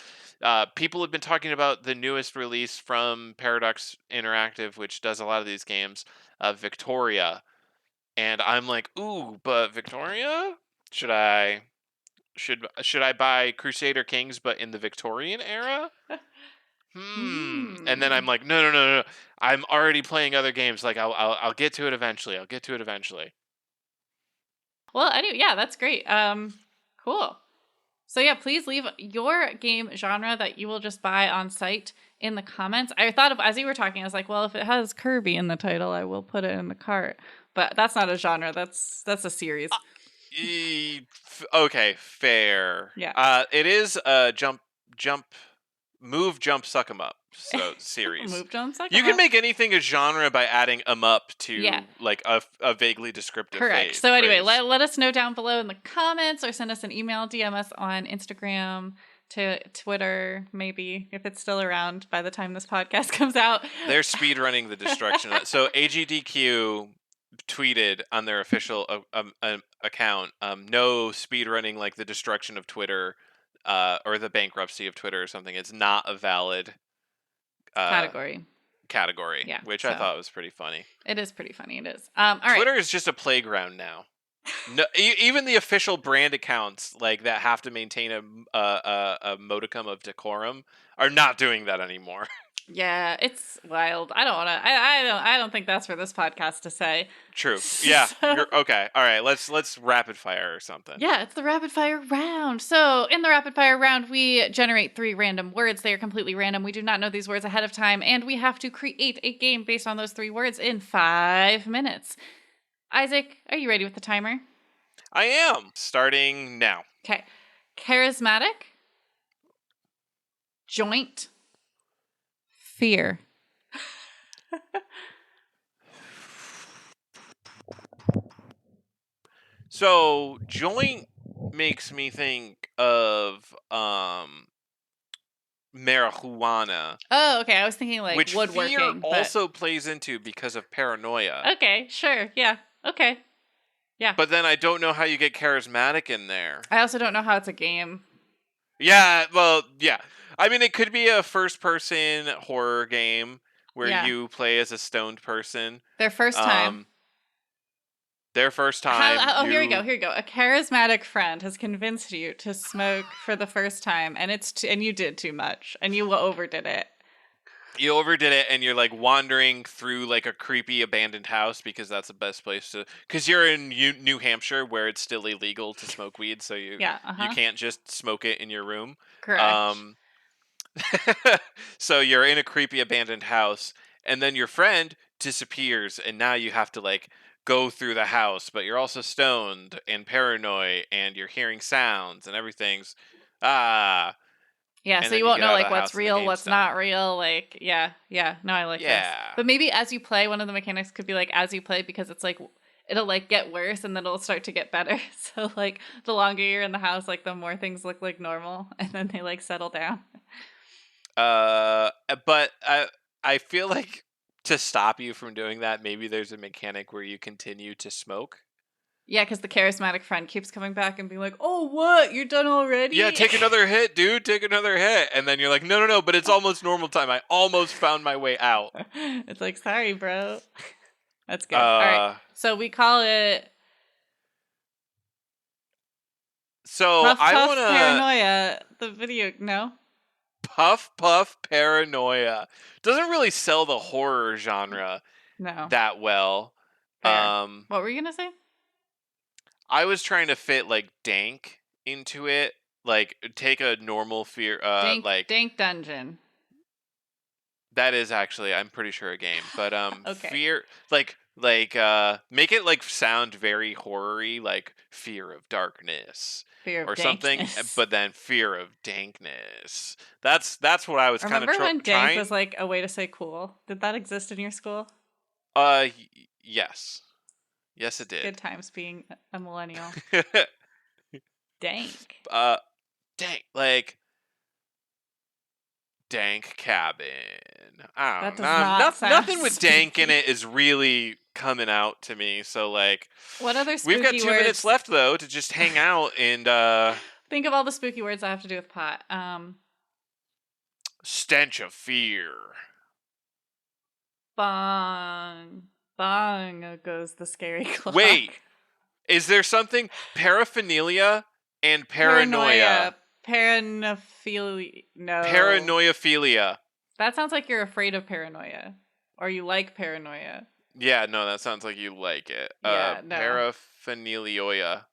A: People have been talking about the newest release from Paradox Interactive, which does a lot of these games, Victoria. And I'm like, ooh, but Victoria? Should I should I buy Crusader Kings but in the Victorian era? And then I'm
B: Hmm.
A: like, no, no, no, no. I'm already playing other games. Like I'll get to it eventually. I'll get to it eventually.
B: Well, anyway, yeah, that's great. Cool. So yeah, please leave your game genre that you will just buy on site in the comments. I thought of as you were talking, I was like, well, if it has Kirby in the title, I will put it in the cart. But that's not a genre. That's a series.
A: Okay, fair.
B: Yeah.
A: It is a jump, move, jump, suck 'em up. So series.
B: Move Jones, suck
A: You
B: 'em
A: can
B: up.
A: make anything a genre by adding 'em up
B: Yeah.
A: to like a vaguely descriptive
B: Correct. So anyway,
A: phrase.
B: let us know down below in the comments or send us an email, DM us on Instagram, to Twitter, maybe if it's still around by the time this podcast comes out.
A: They're speedrunning the destruction of that. So AGDQ tweeted on their official account, no speedrunning like the destruction of Twitter or the bankruptcy of Twitter or something. It's not a valid uh,
B: Category.
A: category,
B: Yeah.
A: which I
B: So
A: thought was pretty funny.
B: it is pretty funny. It is. All right.
A: Twitter is just a playground now. No, even the official brand accounts like that have to maintain a modicum of decorum are not doing that anymore.
B: Yeah, it's wild. I don't want to. I don't think that's for this podcast to say.
A: True. Yeah.
B: So,
A: You're okay. All right. Let's rapid fire or something.
B: yeah, it's the rapid fire round. So, in the rapid fire round, we generate 3 random words. They are completely random. We do not know these words ahead of time, and we have to create a game based on those 3 words in 5 minutes. Isaac, are you ready with the timer?
A: I am starting now.
B: Okay. Charismatic. Joint. Fear.
A: So joint makes me think of marijuana,
B: Oh, okay. I was thinking like
A: which fear
B: woodworking, but
A: also plays into because of paranoia.
B: okay, sure. Yeah. Okay. Yeah.
A: But then I don't know how you get charismatic in there.
B: I also don't know how it's a game.
A: Yeah, well, yeah. I mean, it could be a first-person horror game where
B: Yeah.
A: you play as a stoned person.
B: Their first time.
A: Their first time.
B: Here we go. Here we go. A charismatic friend has convinced you to smoke for the first time, and and you did too much, and you overdid it.
A: You overdid it, and you're like wandering through like a creepy abandoned house because that's the best place to. Because you're in New Hampshire where it's still illegal to smoke weed, so you can't just smoke it in your room.
B: Correct.
A: So you're in a creepy abandoned house, and then your friend disappears, and now you have to like go through the house, but you're also stoned and paranoid, and you're hearing sounds and everything's ah.
B: Yeah,
A: And
B: so
A: then
B: you
A: you
B: won't
A: get
B: know
A: out of
B: like
A: the
B: what's
A: house and the
B: real,
A: game's
B: what's
A: done.
B: not real. Like, yeah. No, I like this.
A: Yeah.
B: But maybe as you play, one of the mechanics could be like as you play, because it's like it'll like get worse and then it'll start to get better. So like the longer you're in the house, like the more things look like normal and then they like settle down.
A: But I feel like to stop you from doing that, maybe there's a mechanic where you continue to smoke.
B: Yeah, because the charismatic friend keeps coming back and being like, "Oh, what? You're done already?"
A: Yeah, take another hit, dude. Take another hit. And then you're like, no, no, no, but it's almost normal time. I almost found my way out.
B: It's like, sorry, bro. That's good. All right.
A: Uh,
B: So we call it
A: so
B: Puff
A: I
B: Puff
A: want to
B: Paranoia. The video, no?
A: Puff Puff Paranoia. Doesn't really sell the horror genre
B: No.
A: that well.
B: Fair. What were you going to say?
A: I was trying to fit like dank into it. Like take a normal fear
B: Dank Dungeon.
A: that is actually, I'm pretty sure, a game. But
B: Okay.
A: fear like make it like sound very horror-y, like fear of darkness
B: Fear of
A: or something,
B: dankness.
A: but then fear of dankness. That's what I was kind of
B: Remember when dank
A: trying.
B: was like a way to say cool? Did that exist in your school?
A: Yes. Yes, it did.
B: Good times being a millennial. Dank.
A: Dank, like dank cabin. I
B: That
A: don't
B: does
A: know.
B: not sound
A: Nothing with dank in
B: spooky.
A: it is really coming out to me. So like,
B: What other spooky
A: we've got 2
B: words?
A: minutes left though to just hang out and
B: Think of all the spooky words that have to do with pot.
A: stench of fear.
B: Bong. Bong goes the scary clock.
A: Wait, is there something paraphernalia and paranoia?
B: Paranophilia. No.
A: Paranoiaphilia.
B: That sounds like you're afraid of paranoia. Or you like paranoia.
A: Yeah, no, that sounds like you like it.
B: Yeah, no.
A: Paraphernilioia.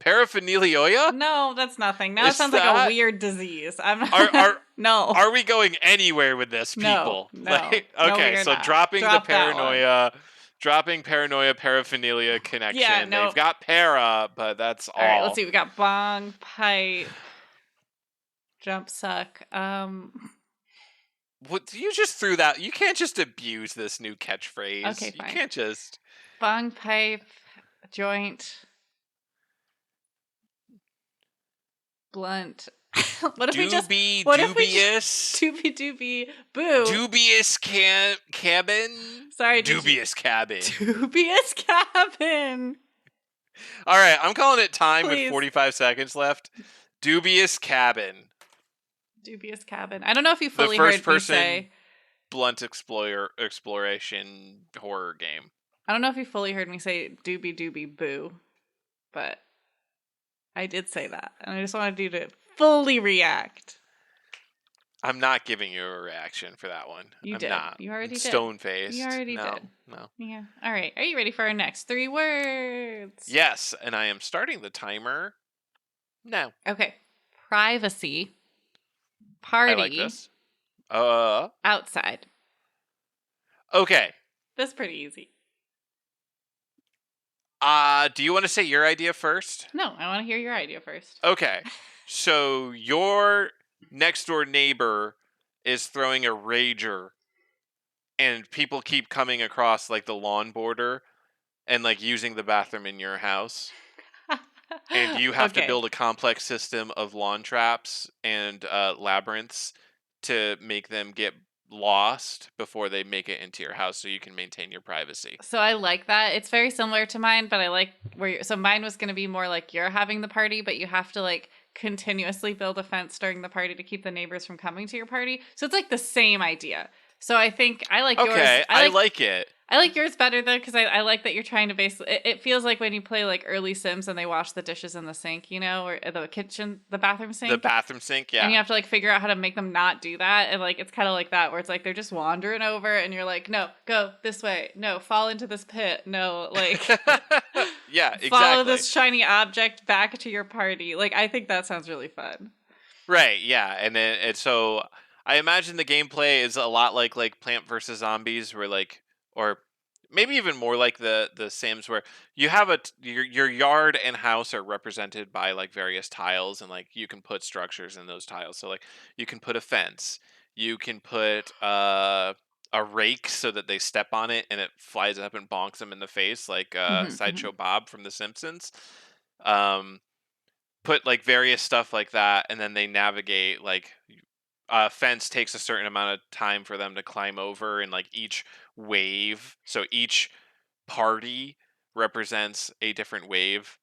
A: Paraphernilioia?
B: No, that's nothing. Now it
A: Is
B: sounds like
A: that-
B: a weird disease. I'm not. No.
A: Are we going anywhere with this,
B: No,
A: people?
B: no.
A: Like,
B: No,
A: okay,
B: we are
A: so
B: not.
A: dropping
B: Drop
A: the
B: that one.
A: paranoia, dropping paranoia paraphernalia connection.
B: Yeah, no.
A: They've got para, but that's all.
B: All right, let's see. We got bong, pipe, jump suck.
A: What, you just threw that. You can't just abuse this new catchphrase.
B: Okay, fine.
A: You can't just
B: Bong, pipe, joint, blunt. What if we just
A: dubious
B: doobie doobie boo?
A: dubious cabin.
B: Sorry,
A: Dubious cabin.
B: dubious cabin.
A: All right, I'm calling it time
B: Please.
A: with 45 seconds left. Dubious cabin.
B: Dubious cabin. I don't know if you
A: The
B: fully
A: first
B: heard me
A: person
B: say.
A: blunt exploration horror game.
B: I don't know if you fully heard me say doobie doobie boo, but I did say that, and I just wanted you to fully react.
A: I'm not giving you a reaction for that one.
B: You did.
A: Not.
B: You already did.
A: Stone faced.
B: You already
A: no,
B: did.
A: No.
B: Yeah. All right. Are you ready for our next 3 words?
A: Yes, and I am starting the timer now.
B: Okay. Privacy. Party.
A: I like this.
B: Outside.
A: Okay.
B: That's pretty easy.
A: Do you want to say your idea first?
B: No, I want to hear your idea first.
A: Okay. So your next door neighbor is throwing a rager and people keep coming across like the lawn border and like using the bathroom in your house. And you have to build a complex system of lawn traps and labyrinths to make them get lost before they make it into your house so you can maintain your privacy.
B: So I like that. It's very similar to mine, but I like so mine was going to be more like you're having the party, but you have to like continuously build a fence during the party to keep the neighbors from coming to your party. So it's like the same idea. So I think I like yours.
A: Okay, I like it.
B: I like yours better though, because I like that you're trying to basically. It feels like when you play like early Sims and they wash the dishes in the sink, you know, or the bathroom sink.
A: The bathroom sink, yeah.
B: And you have to like figure out how to make them not do that, and like it's kind of like that, where it's like they're just wandering over, and you're like, no, go this way, no, fall into this pit, no, like,
A: yeah, exactly.
B: Follow this shiny object back to your party. Like, I think that sounds really fun.
A: Right, yeah, and then so I imagine the gameplay is a lot like Plant vs Zombies, where like, or maybe even more like the Sims, where you have your yard and house are represented by like various tiles, and like you can put structures in those tiles. So like you can put a fence, you can put a rake so that they step on it and it flies up and bonks them in the face, like
B: Hmm.
A: Sideshow Bob from The Simpsons. Um, put like various stuff like that, and then they navigate like a fence takes a certain amount of time for them to climb over, and like each wave, so each party represents a different wave.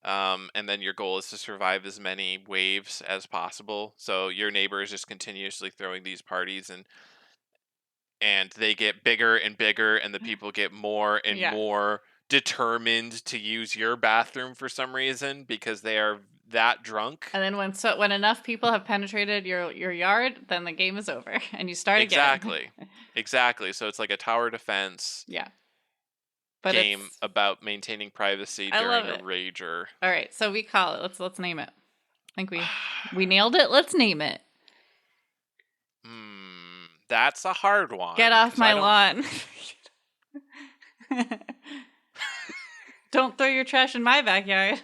A: And then your goal is to survive as many waves as possible. So your neighbor is just continuously throwing these parties, and they get bigger and bigger, and the people get more and
B: Yeah.
A: more determined to use your bathroom for some reason because they are that drunk.
B: And then when enough people have penetrated your yard, then the game is over and you start again.
A: Exactly. Exactly. So it's like a tower defense
B: Yeah. But
A: game
B: it's
A: about maintaining privacy
B: I love
A: during a
B: it.
A: rager.
B: All right, so we call it. Let's name it. I think we nailed it. Let's name it.
A: That's a hard
B: Get
A: one
B: off
A: because I
B: my
A: don't.
B: lawn. Don't throw your trash in my backyard.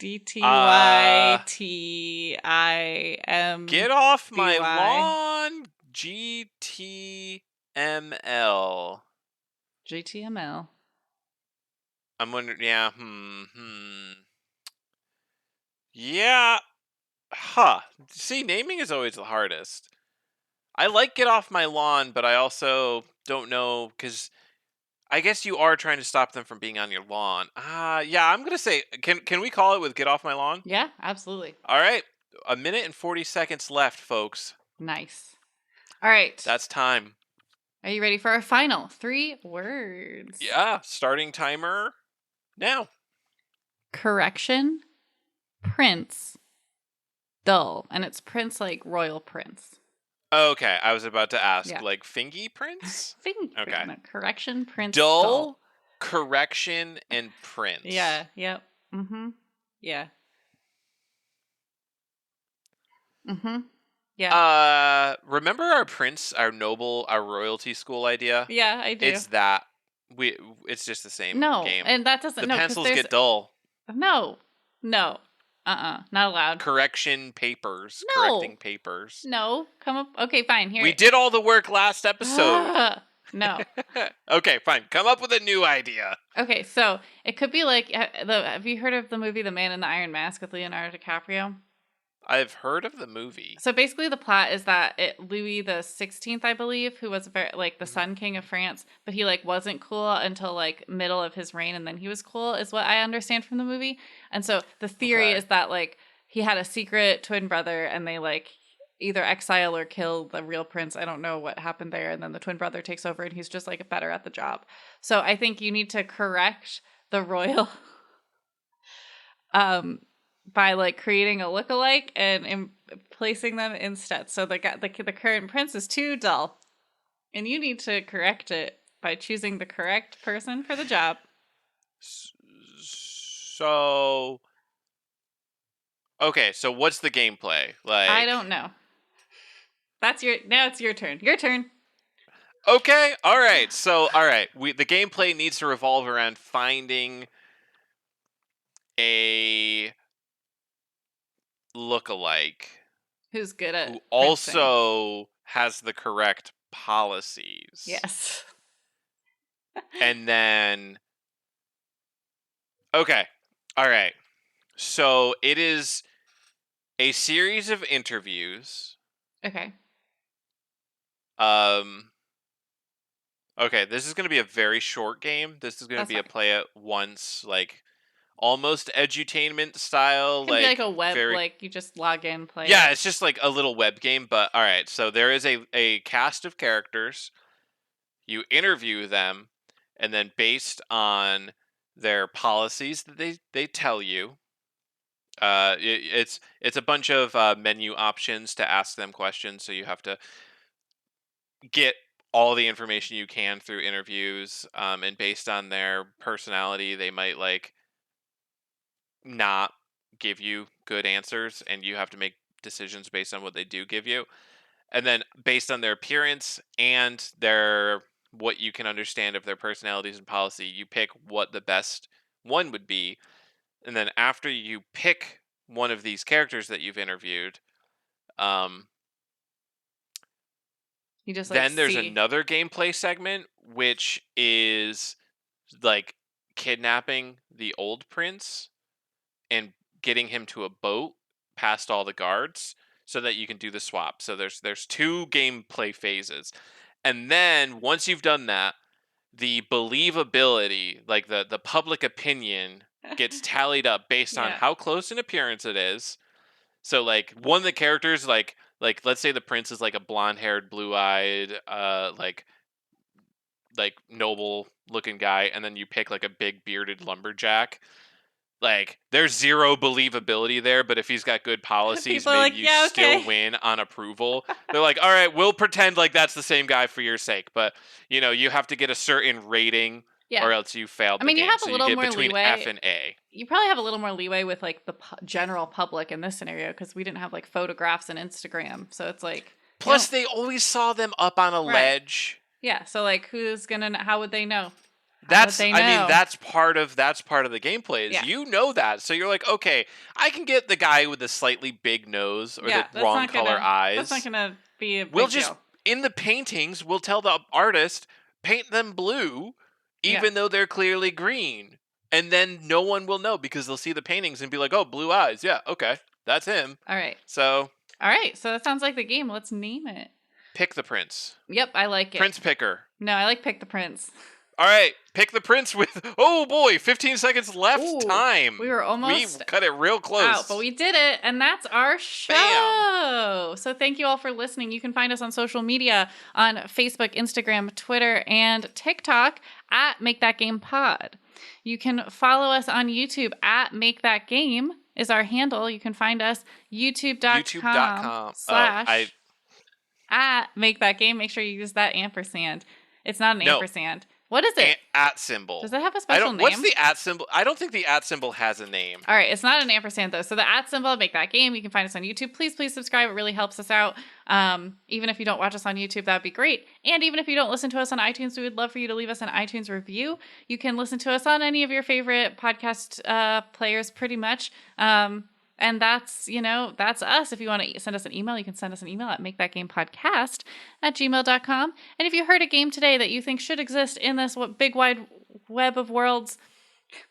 A: Uh,
B: DTYTIMBY.
A: get off my lawn, GTML.
B: GTML.
A: I'm wondering, yeah, yeah, huh. See, naming is always the hardest. I like Get Off My Lawn, but I also don't know, because I guess you are trying to stop them from being on your lawn. Yeah, I'm gonna say, can we call it with Get Off My Lawn?
B: Yeah, absolutely.
A: All right, a minute and 40 seconds left, folks.
B: Nice. All right.
A: That's time.
B: Are you ready for our final 3 words?
A: Yeah, starting timer now.
B: Correction, prince, dull. And it's prince like royal prince.
A: Okay, I was about to ask,
B: Yeah.
A: like Fingy Prince?
B: Fingerprint.
A: Okay.
B: No, correction, prince, dull.
A: Dull, correction, and Prince.
B: Yeah, yep. Mm-hmm. Yeah. Mm-hmm. Yeah.
A: Remember our Prince, our noble, our royalty school idea?
B: Yeah, I do.
A: It's that. we. It's just the same
B: No,
A: game.
B: and that doesn't
A: The
B: no, because
A: pencils
B: there's
A: get dull.
B: no. No. Not allowed.
A: Correction papers.
B: No.
A: Correcting papers.
B: No. Come up. Okay, fine.
A: We
B: Here.
A: did all the work last episode.
B: No.
A: Okay, fine. Come up with a new idea.
B: Okay, so it could be like have you heard of the movie The Man in the Iron Mask with Leonardo DiCaprio?
A: I've heard of the movie.
B: So basically, the plot is that Louis the 16th, I believe, who was very like the
A: Mhm.
B: Sun King of France, but he like wasn't cool until like middle of his reign, and then he was cool, is what I understand from the movie. And so the theory
A: Okay.
B: is that like he had a secret twin brother, and they like either exile or kill the real prince. I don't know what happened there, and then the twin brother takes over, and he's just like better at the job. So I think you need to correct the royal um by like creating a lookalike and placing them instead. So the current prince is too dull, and you need to correct it by choosing the correct person for the job.
A: So, okay, so what's the gameplay?
B: I
A: Like,
B: don't know. Now it's your turn. Your turn.
A: okay, all right. So, all right, the gameplay needs to revolve around finding a lookalike
B: Who's good at
A: who
B: prancing?
A: also has the correct policies.
B: Yes.
A: And then, okay, all right. So it is a series of interviews.
B: Okay.
A: Um, okay, this is going to be a very short game. This is going to
B: That's
A: be a
B: fine.
A: play at once, like almost edutainment style,
B: It can be like
A: like
B: a web,
A: very.
B: like you just log in, play
A: Yeah,
B: it.
A: it's just like a little web game, but all right. So there is a cast of characters. You interview them, and then based on their policies that they tell you, it's a bunch of menu options to ask them questions. So you have to get all the information you can through interviews, and based on their personality, they might like not give you good answers, and you have to make decisions based on what they do give you. And then based on their appearance and their what you can understand of their personalities and policy, you pick what the best one would be. And then after you pick one of these characters that you've interviewed, um,
B: You just like
A: Then there's
B: see.
A: another gameplay segment, which is like kidnapping the old prince and getting him to a boat past all the guards so that you can do the swap. So there's two gameplay phases. And then once you've done that, the believability, like the public opinion gets tallied up based on
B: Yeah.
A: how close in appearance it is. So like one of the characters like let's say the prince is like a blonde-haired, blue-eyed like noble looking guy, and then you pick like a big bearded lumberjack. Like there's zero believability there, but if he's got good policies,
B: People are
A: maybe
B: like,
A: you
B: yeah,
A: still
B: okay.
A: win on approval. They're like, all right, we'll pretend like that's the same guy for your sake, but you have to get a certain rating
B: Yeah.
A: or else you failed
B: I
A: the
B: mean, you
A: game.
B: have a
A: So you
B: little
A: get
B: more
A: between F
B: leeway.
A: and A.
B: You probably have a little more leeway with like the general public in this scenario because we didn't have like photographs and Instagram. So it's like, you
A: Plus,
B: know,
A: they always saw them up on a
B: right.
A: ledge.
B: Yeah. So like, how would they know? How would they know?
A: That's part of the gameplay is
B: Yeah.
A: that. So you're like, okay, I can get the guy with the slightly big nose or the
B: Yeah.
A: wrong color
B: That's not
A: eyes.
B: gonna be a
A: We'll
B: big
A: just
B: deal.
A: in the paintings, we'll tell the artist paint them blue,
B: Yeah.
A: even though they're clearly green. And then no one will know because they'll see the paintings and be like, oh, blue eyes. Yeah, okay. That's him.
B: All right.
A: So
B: All right. So that sounds like the game. Let's name it.
A: pick the prince.
B: Yep. I like it.
A: Prince picker.
B: No, I like Pick the Prince.
A: All right, pick the prince with, oh boy, 15 seconds left.
B: Ooh,
A: time.
B: we were almost
A: We cut it real close.
B: out, but we did it, and that's our show.
A: Bam.
B: So thank you all for listening. You can find us on social media on Facebook, Instagram, Twitter, and TikTok at Make That Game Pod. You can follow us on YouTube at Make That Game is our handle. You can find us youtube.com slash at Make That Game. Make sure you use that ampersand. It's not an ampersand. What is it?
A: At symbol.
B: Does it have a special name?
A: What's the at symbol? I don't think the at symbol has a name.
B: All right, it's not an ampersand though. So the at symbol, Make That Game. You can find us on YouTube. Please subscribe. It really helps us out. Even if you don't watch us on YouTube, that'd be great. And even if you don't listen to us on iTunes, we would love for you to leave us an iTunes review. You can listen to us on any of your favorite podcast players, pretty much. And that's us. If you want to send us an email, you can send us an email at makeThatGamePodcast@gmail.com. And if you heard a game today that you think should exist in this big wide web of worlds,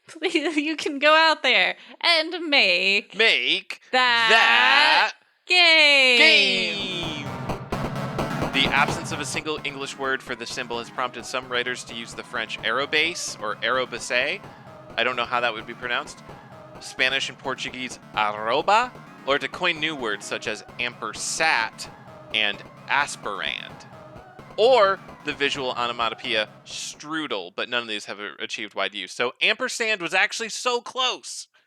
B: please, you can go out there and make that game.
A: The absence of a single English word for the symbol has prompted some writers to use the French aerobase or aerobase. I don't know how that would be pronounced. Spanish and Portuguese arroba, or to coin new words such as ampersat and aspirand, or the visual onomatopoeia strudel, but none of these have achieved wide use. So ampersand was actually so close.